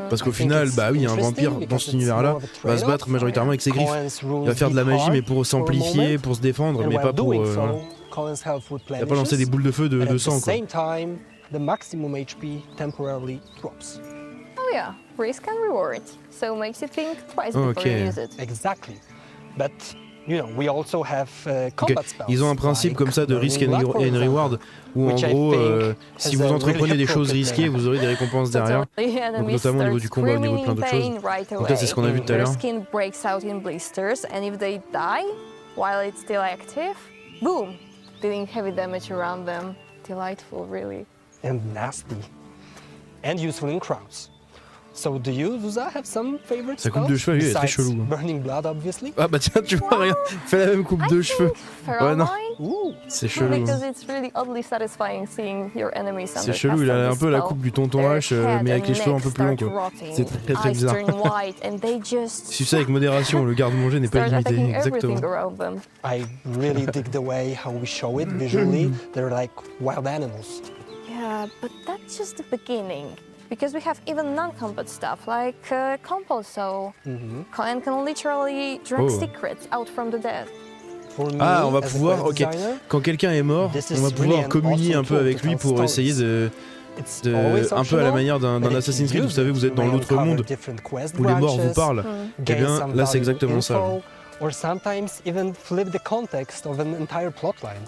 Parce qu'au final, bah oui, un vampire dans cet univers-là va se battre majoritairement avec ses griffes. Il va faire de la magie, mais pour s'amplifier, pour se défendre, mais pas pour... il va pas lancer des boules de feu de sang, quoi. Oh yeah, risk and reward. So makes you think twice before you use it. Exactly. But you know, we also have combat spells. Ils ont un principe comme ça de risk and reward où en gros, si vous entreprenez des choses risquées, vous aurez des récompenses derrière. Donc notamment au niveau du combat, au niveau de plein d'autres choses. Donc là, c'est ce qu'on a vu tout à l'heure. Skin breaks out in blisters, and if they die while it's still active, boom, dealing heavy damage around them. Delightful, really. And nasty. And useful in crowds. So do you, Zuza, have some favorite Sa coupe de cheveux, elle est très chelou. Burning blood, obviously. Ah bah tiens, tu vois, regarde, fais la même coupe de cheveux. Ouais, non. C'est chelou. Because it's really oddly satisfying seeing your enemies under c'est chelou, il a un peu la coupe du tonton H, mais avec les cheveux un peu plus longs, quoi. C'est très très bizarre. Si tu sais, avec modération, le garde-manger n'est pas limité, exactement. I really dig the way how we show it visually. They're like wild animals. Yeah, but that's just the beginning. Because we have even non-combat stuff like compulso. Cohen can literally drag secrets out from the dead. Ah, on va pouvoir, ok, quand quelqu'un est mort, on va pouvoir communier un peu avec lui pour essayer un peu à la manière d'un Assassin's Creed, vous savez, vous êtes dans l'autre monde où les morts vous parlent. Eh bien, là, c'est exactement ça. Or sometimes even flip the context of an entire plotline.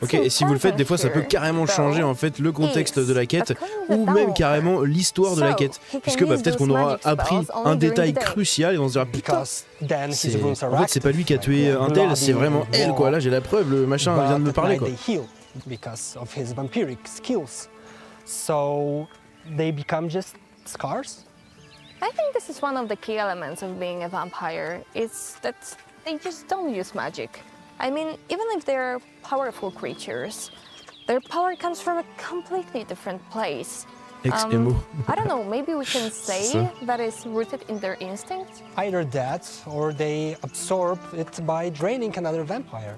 Ok, et si vous le faites, des fois ça peut carrément changer en fait le contexte de la quête ou même carrément l'histoire de la quête. Puisque bah, peut-être qu'on aura appris un détail crucial et on se dira putain, en fait c'est pas lui qui a tué un tel, c'est vraiment elle quoi. Là j'ai la preuve, le machin vient de me parler quoi. Because of his vampiric skills. So they become just scars? I think this is one of the key elements of being a vampire. It's that they just don't use magic. I mean, even if they're powerful creatures, their power comes from a completely different place. I don't know, maybe we can say that it's rooted in their instinct? Either that, or they absorb it by draining another vampire.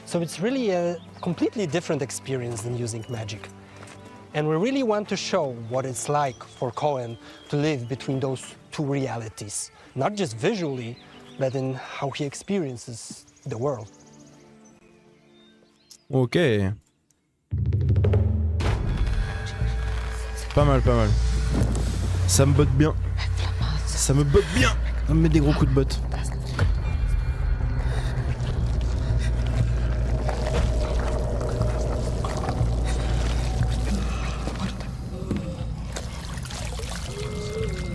So it's really a completely different experience than using magic. And we really want to show what it's like for Cohen to live between those two realities. Not just visually, but in how he experiences the world. Ok. Pas mal, pas mal. Ça me botte bien. Ça me botte bien. Ça me met des gros coups de botte.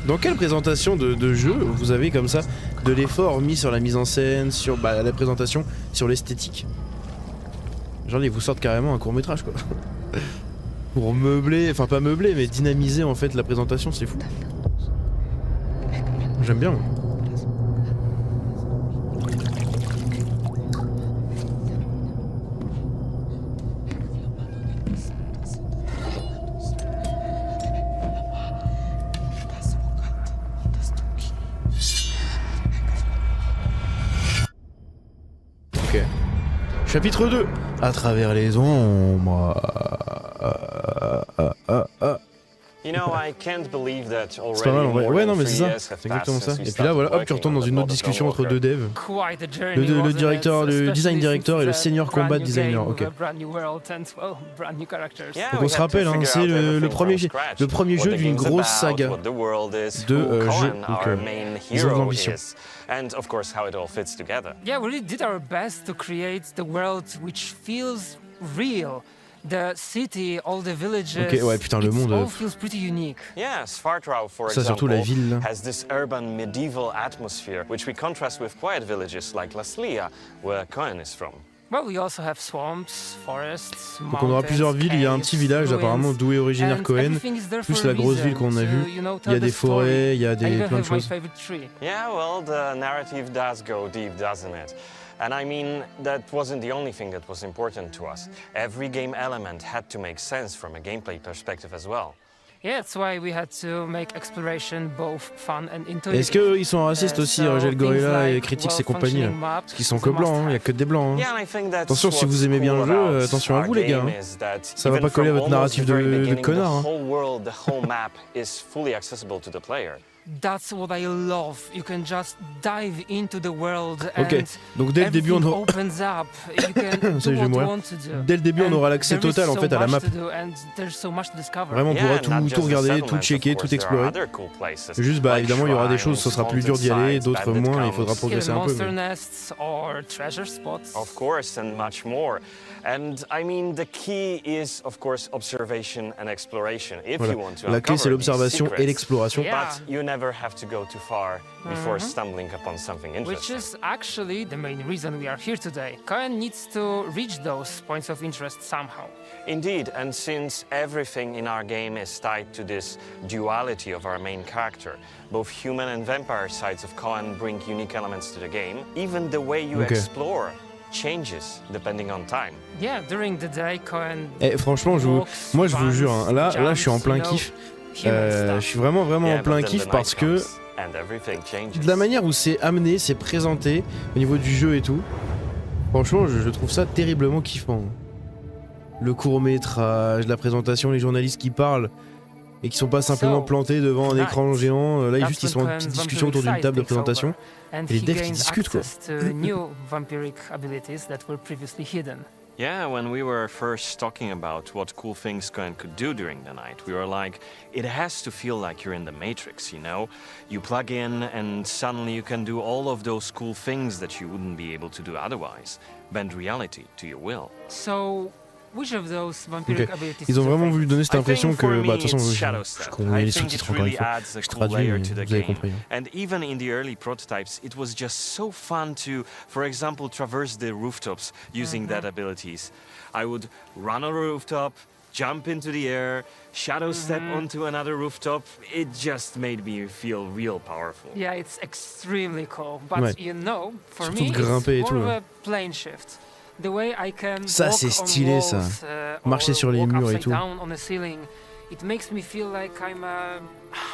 Dans quelle présentation de jeu vous avez comme ça de l'effort mis sur la mise en scène, sur la présentation, sur l'esthétique? Genre ils vous sortent carrément un court-métrage quoi. Pour meubler, enfin pas meubler mais dynamiser en fait la présentation, c'est fou. J'aime bien. Ok. Chapitre 2. À travers les ombres. You know, I can't believe that C'est pas mal en vrai. Ouais, non, mais c'est ça. C'est exactement ça. Et puis là, voilà, hop, tu retournes dans une autre discussion entre deux devs. Le directeur, le design director et le senior combat designer. Ok. Donc on se rappelle, hein, c'est le premier jeu d'une grosse saga de jeux. Donc, ils ont de l'ambition. And of course, how it all fits together. Yeah, we really did our best to create the world which feels real. The city, all the villages, ok, ouais, putain, le monde. all feels pretty unique. Yeah, Svartrau, for ça, surtout la ville, là. has this urban medieval atmosphere, which we contrast with quiet villages like Laslia, where Cohen is from. Well, we also have swamps, forests, donc on aura plusieurs villes, il y a un petit village apparemment d'où est originaire Cohen, plus la grosse ville qu'on a vue, il y a des forêts, il y a plein de choses. Yeah, well, the narrative does go deep, doesn't it? And I mean, that wasn't the only thing that was important to us. Every game element had to make sense from a gameplay perspective as well. Yeah, that's why we had to make exploration both fun and intuitive. Est-ce qu'ils sont racistes aussi, Rogel Gorilla et Critics et compagnie là? Parce qu'ils sont que blancs, il n'y a que des blancs. Hein. Attention, si vous aimez bien le jeu, attention à vous les gars. Hein. Ça va pas coller à votre narratif de connard. Hein. That's what I love. You can just dive into the world and donc dès le début on aura dès le début on aura l'accès total en fait à la map. Vraiment on pourra tout regarder, tout checker, tout explorer. Juste bah évidemment il y aura des choses, ça sera plus dur d'y aller, d'autres moins, et il faudra progresser un peu. Of course, and much more. And I mean, the key is, of course, observation and exploration. If you want to la clé c'est l'observation et l'exploration. But you never have to go too far before stumbling upon something interesting. Which is actually the main reason we are here today. Cohen needs to reach those points of interest somehow. Indeed, and since everything in our game is tied to this duality of our main character, both human and vampire sides of Cohen bring unique elements to the game. Even the way you explore changes depending on time. Yeah, during the day, Cohen. Franchement, moi je vous jure, hein, là je suis en plein kiff. Je suis vraiment en plein kiff parce que de la manière où c'est amené, c'est présenté au niveau du jeu et tout. Franchement, je trouve ça terriblement kiffant. Le court-métrage, la présentation, les journalistes qui parlent et qui sont pas simplement plantés devant un écran géant. Là, juste ils sont en petite discussion autour d'une table de présentation. Et les devs qui discutent quoi. Yeah, when we were first talking about what cool things Cohen could do during the night, we were like, it has to feel like you're in the Matrix, you know? You plug in and suddenly you can do all of those cool things that you wouldn't be able to do otherwise. Bend reality to your will. So, which of those vampiric abilities Ils ont vraiment voulu donner cette impression que, bah, de toute façon, je connais les sous-titres encore une fois. Je traduis, mais vous avez compris. And even in the early prototypes, it was just so fun to, for example, traverse the rooftops using that abilities. I would run on a rooftop, jump into the air, shadow step onto another rooftop. It just made me feel real powerful. Yeah, it's extremely cool. But you know, for me, grimper it's more of a plane shift. The way I can ça c'est stylé ça. Marcher sur les murs et tout. On the ceiling, it makes me feel like I'm a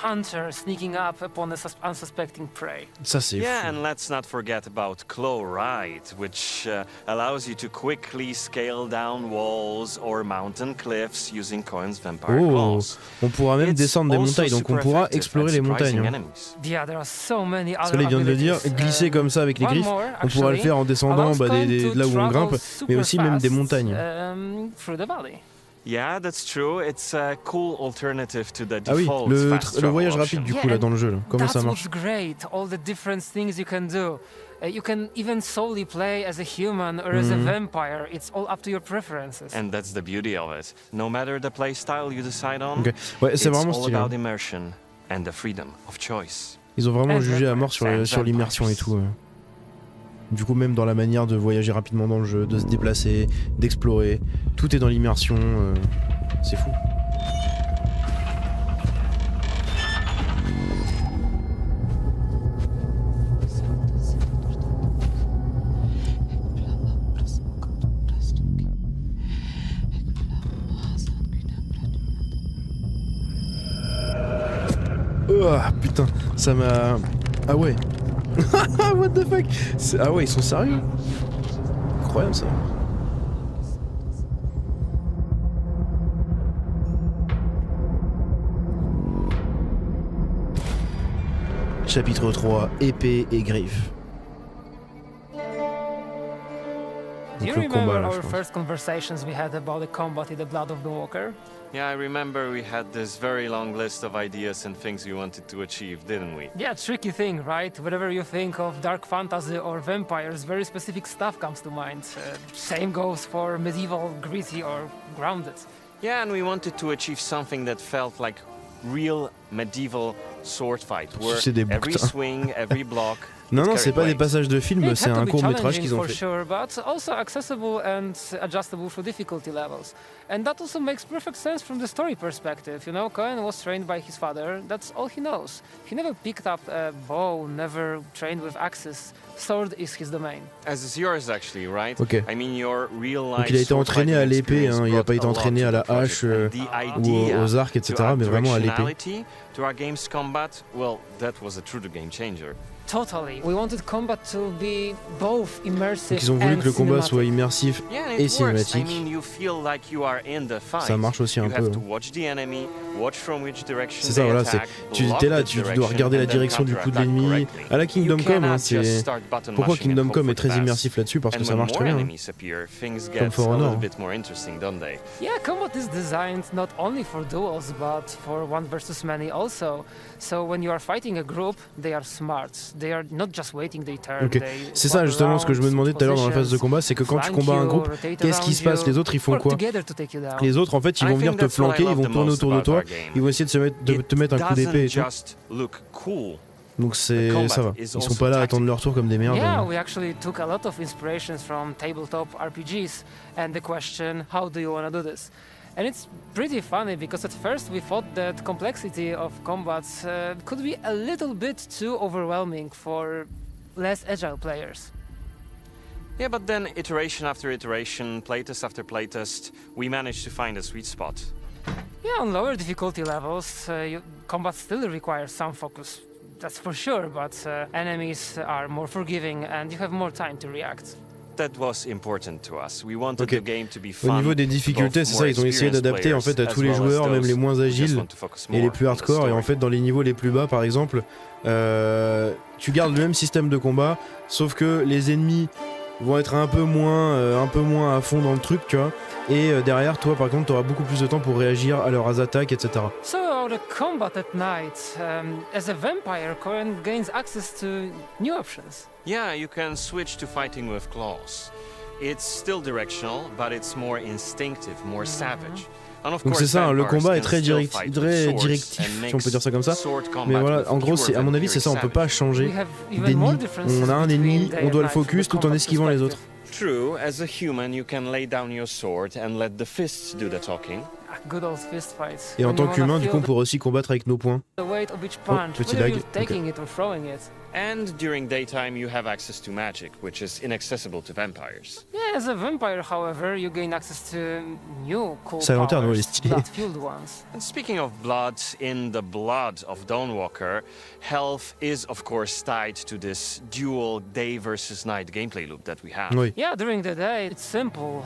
hunter sneaking up upon a unsuspecting prey. Ça c'est fou. Yeah, and let's not forget about Claw Ride, which allows you to quickly scale down walls or mountain cliffs using Cohen's vampire claws. On pourra même descendre des montagnes, donc on pourra explorer les montagnes. Yeah, there are so many Parce que là, il vient de le dire, glisser comme ça avec les griffes, on pourra le faire en descendant là où on grimpe, mais aussi même des montagnes. Yeah, that's true. It's a cool alternative to the ah oui, default le voyage rapide du coup là dans le jeu. Là. Comment ça marche? That's great. All the different things you can do. You can even solely play as a human or as a vampire. It's all up to your preferences. And that's the beauty of it. No matter the play style you decide on, ouais, c'est vraiment all stylé. About immersion and the freedom of choice. Ils ont vraiment jugé à mort sur l'immersion et tout. Du coup, même dans la manière de voyager rapidement dans le jeu, de se déplacer, d'explorer, tout est dans l'immersion, c'est fou. Oh putain, ça m'a... Ah ouais. What the fuck? Ah ouais, ils sont sérieux? Incroyable ça. Chapitre 3, épée et griffes. Do you remember our first conversations we had about the combat in the Blood of the Walker? Yeah, I remember we had this very long list of ideas and things we wanted to achieve, didn't we? Yeah, tricky thing, right? Whenever you think of dark fantasy or vampires, very specific stuff comes to mind. Same goes for medieval, gritty or grounded. Yeah, and we wanted to achieve something that felt like real medieval sword fight, where every swing, every block. Non, non, c'est pas des passages de film, c'est un court-métrage qu'ils ont fait. Sure, but also accessible and adjustable for difficulty levels. And that also makes perfect sense from the story perspective. You know, Cohen was trained by his father, that's all he knows. He never picked up a bow, never trained with axes. Sword is his domain. As is yours actually, right? Ok. I mean, your real life. Donc il a été entraîné à l'épée, hein, il n'a pas été entraîné à la hache ou aux arcs, etc., mais vraiment à l'épée. To our game's combat, well, that was a true game changer. Totally. We wanted combat to be both immersive. Donc ils ont voulu que le combat soit immersif et cinématique. Ça marche aussi un peu. C'est ça, voilà. Tu es là, tu dois regarder la direction du coup de l'ennemi. À la Kingdom Come, hein, c'est pourquoi Kingdom Come est très immersif là-dessus, parce que ça marche très bien. Hein. Comme For Honor. Yeah, combat is designed not only for duels, but for one versus many also. So when you are fighting a group, they are smart. They are not just waiting their turn. Okay. C'est ça justement ce que je me demandais tout à l'heure dans la phase de combat, c'est que quand tu combats un groupe, qu'est-ce qui se passe? Les autres ils font quoi? Les autres en fait ils vont venir te flanquer, ils vont tourner autour de toi, ils vont essayer de te mettre un coup d'épée et tout. Donc ça va. Ils sont pas là à attendre leur tour comme des merdes. Yeah, we actually took a lot of inspirations from tabletop RPGs and the question, how do you want to do this? And it's pretty funny because at first we thought that complexity of combats could be a little bit too overwhelming for less agile players. Yeah, but then iteration after iteration, playtest after playtest, we managed to find a sweet spot. Yeah, on lower difficulty levels, combat still requires some focus, that's for sure, but enemies are more forgiving and you have more time to react. That was important to us. We wanted the game to be fun. Au niveau des difficultés, c'est ça, ils ont essayé d'adapter en fait à tous les joueurs, même les moins agiles et les plus hardcore. Et en fait, dans les niveaux les plus bas, par exemple, tu gardes le même système de combat, sauf que les ennemis vont être un peu moins à fond dans le truc, tu vois. Et derrière, toi, par contre, tu auras beaucoup plus de temps pour réagir à leurs attaques, etc. So, the combat at night, as a vampire, Cohen gains access to new options. Yeah, you can switch to fighting with claws. It's still directional, but it's more instinctive, more savage. Donc c'est ça, hein, le combat est très directif, si on peut dire ça comme ça. Mais voilà, en gros, à mon avis, c'est ça, on peut pas changer d'ennemi. On a un ennemi, on doit le focus tout en esquivant les autres. True, as a human, you can lay down your sword and let the fists do the talking. Good old fist fights. Et en tant qu'humain, du coup, on pourrait aussi combattre avec nos poings. The weight of each Oh, punch, petit whether lag. you're taking it or throwing it. And during daytime, you have access to magic, which is inaccessible to vampires. Yeah, as a vampire, however, you gain access to new cool Ça lanterne, powers, ouais, stylé. blood-fueled ones. And speaking of blood, in the blood of DAWNWALKER, health is of course tied to this dual day versus night gameplay loop that we have. Oui. Yeah, during the day, it's simple.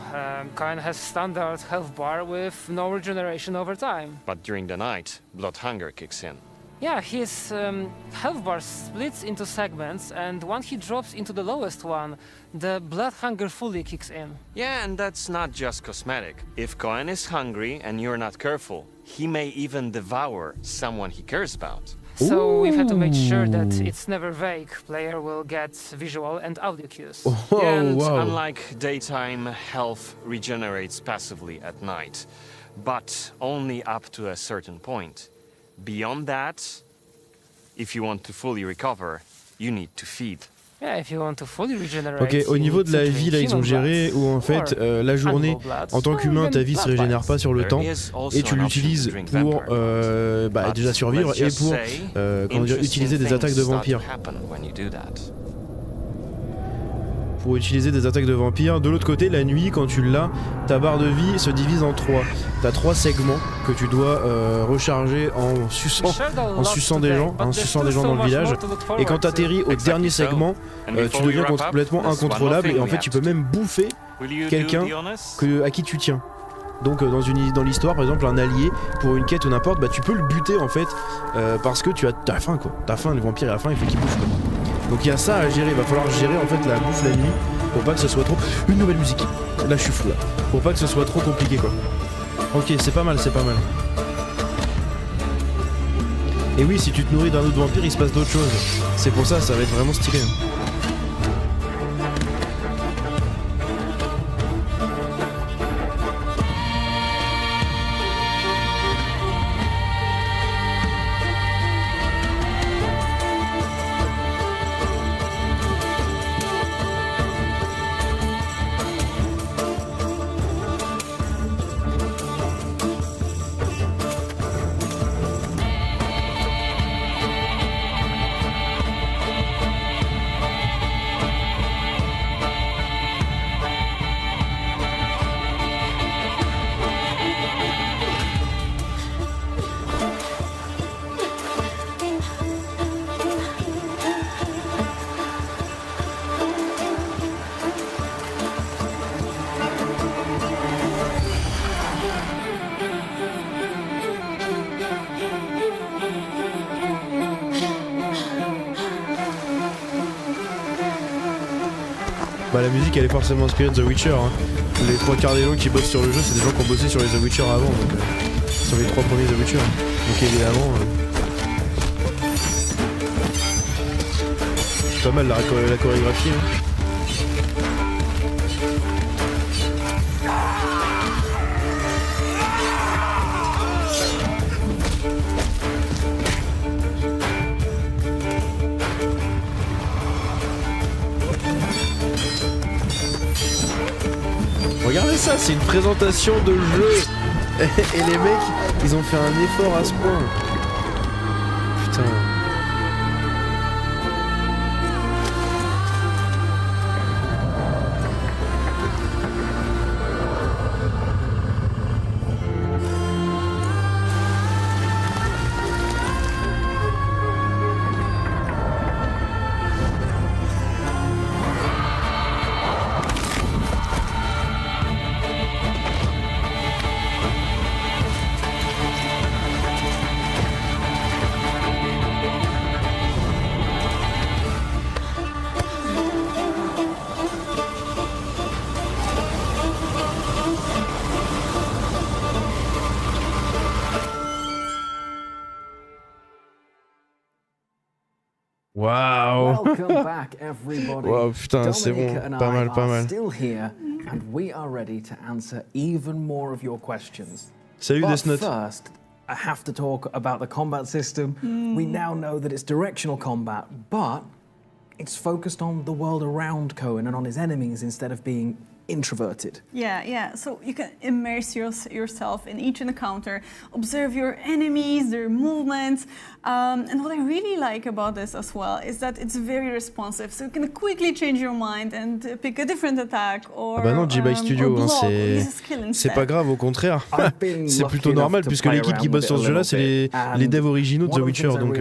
Kind has standard health bar with no regeneration over time. But during the night, blood hunger kicks in. Yeah, his health bar splits into segments, and once he drops into the lowest one, the blood hunger fully kicks in. Yeah, and that's not just cosmetic. If Cohen is hungry and you're not careful, he may even devour someone he cares about. So we've had to make sure that it's never vague. Player will get visual and audio cues. Oh, And wow. unlike daytime, health regenerates passively at night, but only up to a certain point. Beyond that, if you want to fully recover, you need to feed. Yeah, if you want to fully regenerate, Ok, au niveau de la vie, là, ils ont géré où en fait, la journée, en tant qu'humain, ta vie se régénère pas sur le temps et tu l'utilises pour déjà survivre et pour utiliser des attaques de vampires. Pour utiliser des attaques de vampires. De l'autre côté, la nuit, quand tu l'as, ta barre de vie se divise en 3. T'as 3 segments que tu dois recharger en suçant des gens dans le village. Et quand t'atterris au dernier segment, tu deviens complètement incontrôlable et en fait tu peux même bouffer quelqu'un à qui tu tiens. Donc dans l'histoire, par exemple, un allié pour une quête ou n'importe, tu peux le buter en fait parce que t'as faim quoi. T'as faim, le vampire a faim, il faut qu'il bouffe quoi. Donc il y a ça à gérer, il va falloir gérer en fait la bouffe la nuit pour pas que ce soit trop... Une nouvelle musique, là je suis fou là. Pour pas que ce soit trop compliqué quoi. Ok, c'est pas mal, c'est pas mal. Et oui, si tu te nourris d'un autre vampire, il se passe d'autres choses. C'est pour ça, ça va être vraiment stylé. Bah la musique elle est forcément inspirée de The Witcher hein. Les 3/4 des gens qui bossent sur le jeu c'est des gens qui ont bossé sur les The Witcher avant donc, sur les 3 premiers The Witcher donc évidemment c'est pas mal la chorégraphie hein. Regardez ça, c'est une présentation de jeu. Et les mecs, ils ont fait un effort à ce point. Putain. Waouh. Waouh, putain, c'est bon, pas mal, pas mal. Salut Death Note. First, I have to talk about the combat system. We now know that it's directional combat, but it's focused on the world around Cohen and on his enemies instead of being introverted. Yeah. So you can immerse yourself in each encounter, observe your enemies, their movements, and what I really like about this as well is that it's very responsive. So you can quickly change your mind and pick a different attack or. Ah bah non, J-By Studio, hein, c'est pas grave, au contraire. C'est plutôt normal puisque l'équipe qui bosse sur ce jeu-là, c'est les devs originaux de The Witcher, donc.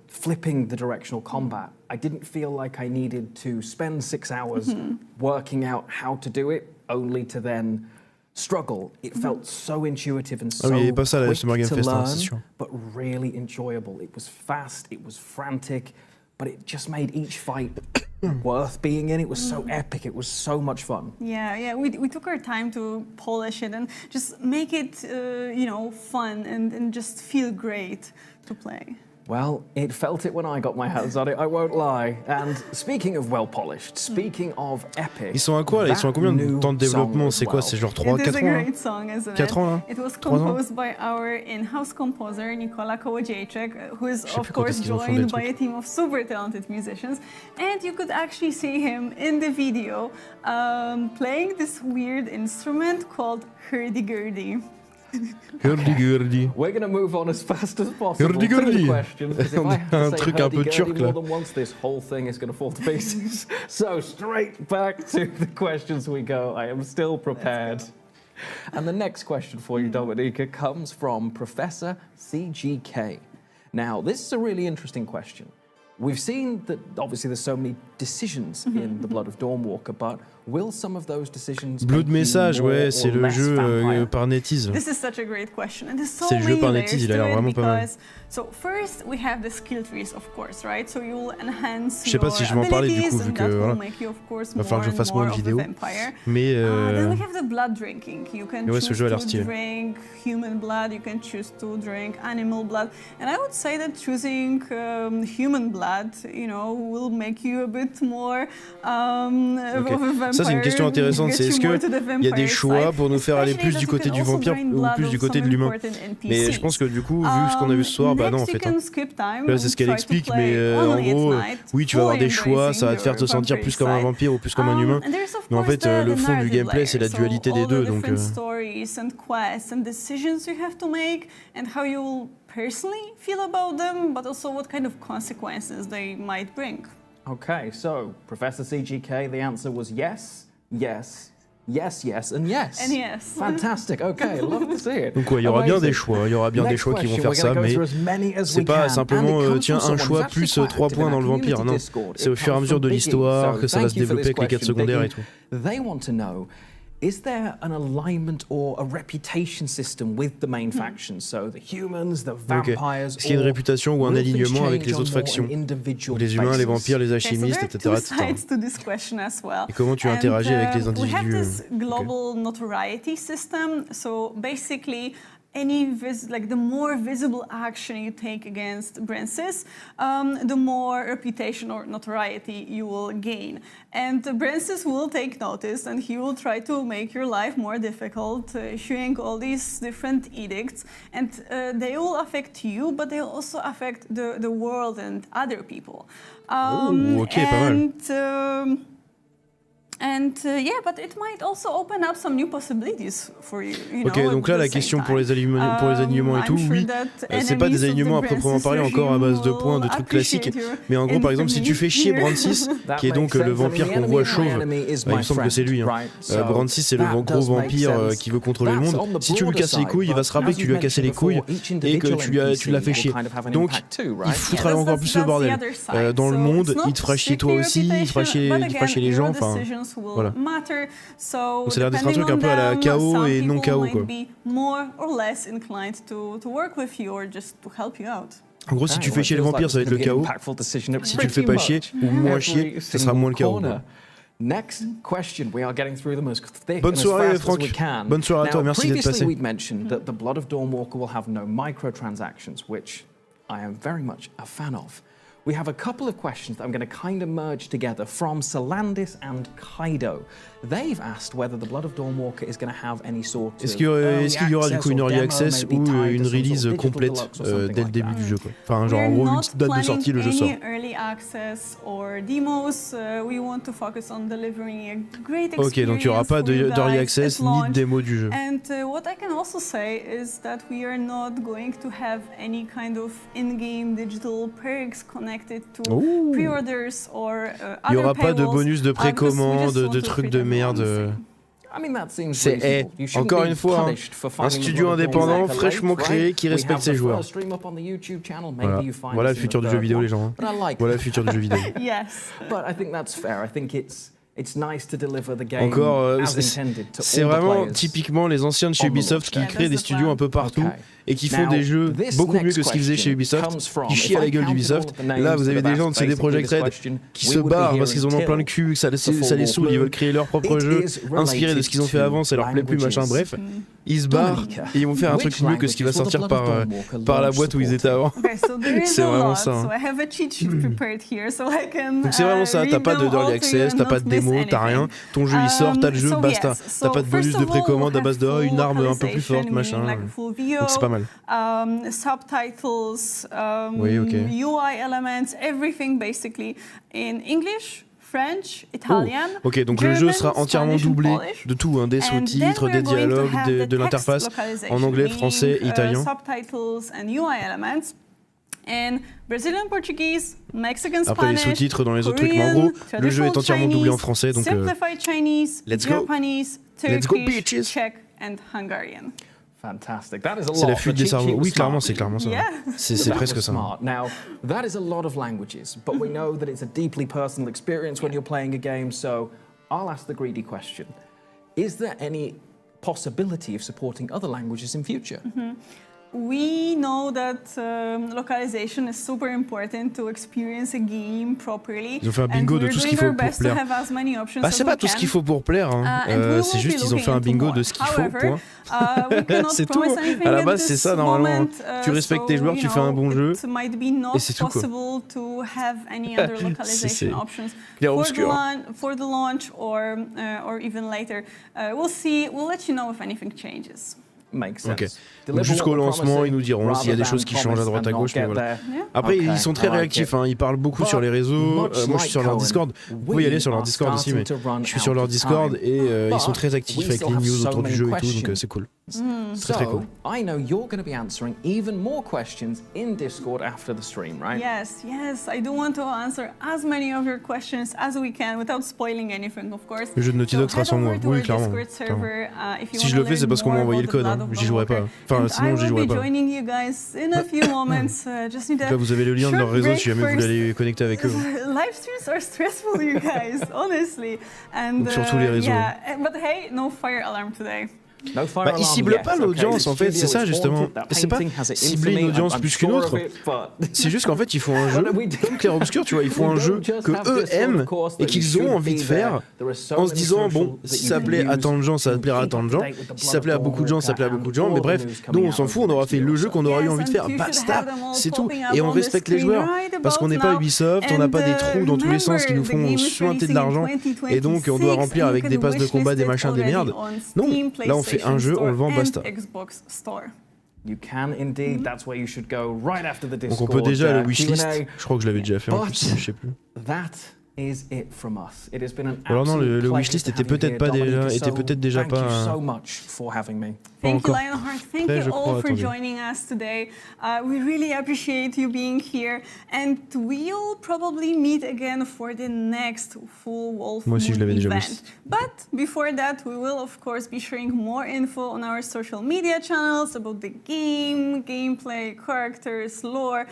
Flipping the directional combat, I didn't feel like I needed to spend 6 hours working out how to do it, only to then struggle. It felt so intuitive and so quick to learn, but really enjoyable. It was fast, it was frantic, but it just made each fight worth being in. It was so epic, it was so much fun. Yeah, we took our time to polish it and just make it, fun and just feel great to play. Well, it felt it when I got my hands on it, I won't lie. And speaking of well-polished, speaking of epic... Ils sont à quoi là? Ils sont à combien de temps de développement? C'est quoi? C'est genre 3, 4 ans? It is a great song, isn't it? 4 ans là? It was composed by our in-house composer, Nikola Kołodziejczyk, who is of course joined by a team of super talented musicians. And you could actually see him in the video playing this weird instrument called hurdy-gurdy. Hurdy-gurdy. We're going to move on as fast as possible to the questions, because if I have to say hurdy-gurdy more than once, this whole thing is going to fall to pieces. So straight back to the questions we go. I am still prepared. And the next question for you, Dominika, comes from Professor CGK. Now, this is a really interesting question. We've seen that obviously there's so many decisions in the Blood of Dawnwalker, but will some of those decisions Blood Message, ouais, c'est le jeu par NetEase. This is such a great question, and there's so c'est le jeu many par layers NetEase, il to a l'air it vraiment pas mal. So first we have the skill trees, of course, right? So you'll enhance Je sais pas si je vais en parler du coup, vu que voilà, va falloir que je fasse moins de vidéos. Mais then we have the blood drinking. You can ouais, choose ce jeu a l'air to stylé. drink human blood, you can choose to drink animal blood, and I would say that choosing human blood, you know, will make you a bit more of a vampire. Ça c'est une question intéressante, c'est est-ce qu'il y a des choix pour nous faire aller plus du côté du vampire ou plus du côté de l'humain? Mais je pense que du coup, vu ce qu'on a vu ce soir, bah non en fait. Là c'est ce qu'elle explique, mais en gros, oui tu vas avoir des choix, ça va te faire te sentir plus comme un vampire ou plus comme un humain. Mais en fait, le fond du gameplay c'est la dualité des deux, donc. Personally feel about them, but also what kind of consequences they might bring. Okay, so Professor CGK, the answer was yes, yes, yes, yes, and yes. And yes. Fantastic. Okay, love to see it. Donc ouais, il y aura bien des choix, il y aura bien des choix qui vont faire ça, mais c'est pas simplement tiens un choix plus 3 points dans le vampire, non. C'est au fur et à mesure de l'histoire que ça va se développer avec les quêtes secondaires et tout. They want to know. Is there an alignment or a reputation system with the main factions? So the humans, the vampires, Est-ce qu'il y a une réputation ou un alignement avec les autres factions? Ou les humains, les vampires, les alchimistes, etc. Et comment tu interagis avec les individus? We have this global notoriety system. So basically, the more visible action you take against Brancis, the more reputation or notoriety you will gain. And Brancis will take notice and he will try to make your life more difficult, issuing all these different edicts. And they will affect you, but they will also affect the world and other people. Yeah, but it might also open up some new possibilities for you. Ok, donc là la question pour les alignements et tout, oui, c'est pas des alignements à proprement parler encore à base de points, de trucs classiques, mais en gros par exemple si tu fais chier Brancis, qui est donc le vampire qu'on voit chauve, il me semble que c'est lui, Brancis c'est le gros vampire qui veut contrôler le monde, si tu lui casses les couilles, il va se rappeler que tu lui as cassé les couilles et que tu l'as fait chier. Donc il foutra encore plus le bordel. Dans le monde, il te fera chier toi aussi, il te fera chier les gens, enfin... Voilà. Donc ça a l'air d'être un truc un peu à la KO et non KO quoi. En gros, si tu fais chier le vampire, ça va être le KO. Si tu le fais pas chier ou moins chier, ça sera moins le KO. Next question. We are getting through them as thick Bonne soirée, Franck. Bonne soirée à toi. Merci d'être passé. Previously, we'd mentioned that the Blood of Dawnwalker will have no microtransactions, which I am very much a fan of. We have a couple of questions that I'm going to kind of merge together from Solandis and Kaido. They've asked whether the Blood of Dawnwalker is going to have any sort of Est-ce qu'il y aura du coup une early access ou une release complète dès le début du jeu quoi. Enfin genre en gros une date de sortie le jeu sort. Ok, donc il n'y aura pas d'early access ni de démo du jeu. And what I can also say is that we are not going to have any kind of in-game digital perks connected to pre-orders or il n'y aura pas de bonus de précommande, de trucs de merde. C'est encore une fois un studio indépendant fraîchement créé qui respecte ses joueurs. Voilà le futur du jeu vidéo les gens. Voilà le futur du jeu vidéo. Encore, c'est vraiment typiquement les anciens de chez Ubisoft qui créent des studios un peu partout et qui font des jeux beaucoup mieux que ce qu'ils faisaient chez Ubisoft, qui chient à la gueule d'Ubisoft. Là, vous avez des gens de CD Projekt Red qui se barrent parce qu'ils en ont plein le cul, que ça les saoule, ils veulent créer leur propre jeu, inspiré de ce qu'ils ont fait avant, ça leur plaît plus, machin, bref. Ils se barrent et ils vont faire un truc mieux que ce qui va sortir par la boîte où ils étaient avant. C'est vraiment ça. Donc c'est vraiment ça, t'as pas de early access, t'as pas de démo, t'as rien, ton jeu il sort, t'as le jeu, basta. T'as pas de bonus de précommande à base de une arme un peu plus forte, machin. Donc c'est pas mal. Subtitles, oui, okay. UI elements, everything basically in English, French, Italian. Ok, donc German, le jeu sera entièrement doublé de tout, des sous-titres, des dialogues, de l'interface en anglais, français, italien. Subtitles and UI elements. And Brazilian Portuguese, Mexican Spanish, après les sous-titres dans les autres trucs, mais en gros, le jeu est entièrement doublé en français, donc Simplified Chinese, let's go. Japanese, Let's go, Turkish, bitches. Czech and Hungarian. Fantastic. That is a lot. C'est la fuite des cerveaux. Oui, clairement, c'est clairement ça. Yeah. C'est presque ça. Now, that is a lot of languages, but we know that it's a deeply personal experience when you're playing a game, so I'll ask the greedy question. Is there any possibility of supporting other languages in future? We know that localization is super important to experience a game properly. Ils ont fait un bingo de tout ce qu'il faut pour plaire. Bah, c'est pas tout ce qu'il faut pour plaire, hein. C'est juste ils ont fait un bingo de ce qu'il faut, point. C'est tout. À la base, c'est ça normalement. Tu respectes tes joueurs, tu fais un bon jeu, et c'est tout, quoi. C'est clair-obscur. For the launch or even later, we'll see. We'll let you know if anything changes. Ok. Donc jusqu'au lancement, ils nous diront s'il y a des choses qui changent à droite à gauche. Mais voilà. Après, ils sont très réactifs. Hein. Ils parlent beaucoup sur les réseaux. Moi, je suis sur leur Discord. Vous pouvez y aller sur leur Discord aussi, mais je suis sur leur Discord et ils sont très actifs avec les news autour du jeu et tout, donc c'est cool. C'est très cool. I know you're going to be answering even more questions in Discord after the stream, right? Yes, yes. I do want to answer as many of your questions as we can without spoiling anything, of course. Le jeu de Naughty Dog sera sans moi. Oui, clairement. Si je le fais, c'est parce qu'on m'a envoyé le code. Hein. J'y jouerai pas. Enfin, sinon, j'y jouerai pas. Là, vous avez le lien de leur réseau si jamais vous voulez aller connecter avec eux. Live streams are stressful, you guys, honestly. Donc sur tous les réseaux. Yeah, but hey, no fire alarm today. Bah, ils ciblent pas l'audience en fait, c'est ça justement. C'est pas cibler une audience plus qu'une autre. C'est juste qu'en fait ils font un jeu comme clair-obscur, tu vois, ils font un jeu que eux aiment et qu'ils ont envie de faire en se disant bon, si ça plaît à tant de gens, ça plaira à tant de gens. Si ça plaît à beaucoup de gens, ça plaît à beaucoup de gens. Mais bref, nous on s'en fout, on aura fait le jeu qu'on aura eu envie de faire, basta, c'est tout. Et on respecte les joueurs parce qu'on n'est pas Ubisoft, on n'a pas des trous dans tous les sens qui nous font suinter de l'argent et donc on doit remplir avec des passes de combat, des machins, des merdes. Non, là on fait un jeu, on le vend, basta. You can indeed. That's where you should go right after the Discord. Donc on peut déjà le wishlist. Je crois que je l'avais déjà fait en plus, je sais plus. That is it from us. It has been an alors non, le wishlist était peut-être pas déjà pas. Thank you so much for having me. Thank you, Lionheart. Thank you all for joining us today. We really appreciate you being here, and we'll probably meet again for the next full Wolf Moon event. But before that, we will of course be sharing more info on our social media channels about the game, gameplay, characters, lore,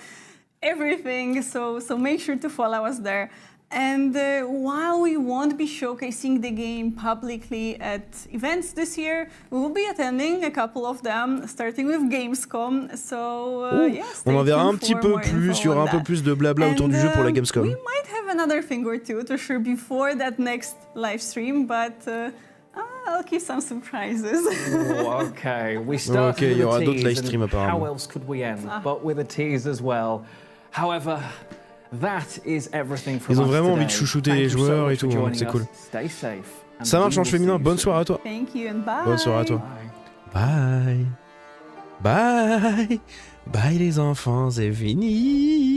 everything. So make sure to follow us there. And while we won't be showcasing the game publicly at events this year, we will be attending a couple of them, starting with Gamescom. So on en verra un petit peu plus, il y aura un peu plus de blabla autour du jeu pour la Gamescom. We might have another thing or two to share before that next live stream, but I'll keep some surprises. Okay, we start il y aura d'autres live streams apparemment. How else could we end but with a tease as well? However, that is everything from Ils ont vraiment envie de chouchouter les joueurs et tout, c'est cool. Ça marche en féminin, bonne soirée à toi. Thank you and bye. Bonne soirée à toi. Bye. Bye. Bye les enfants, c'est fini.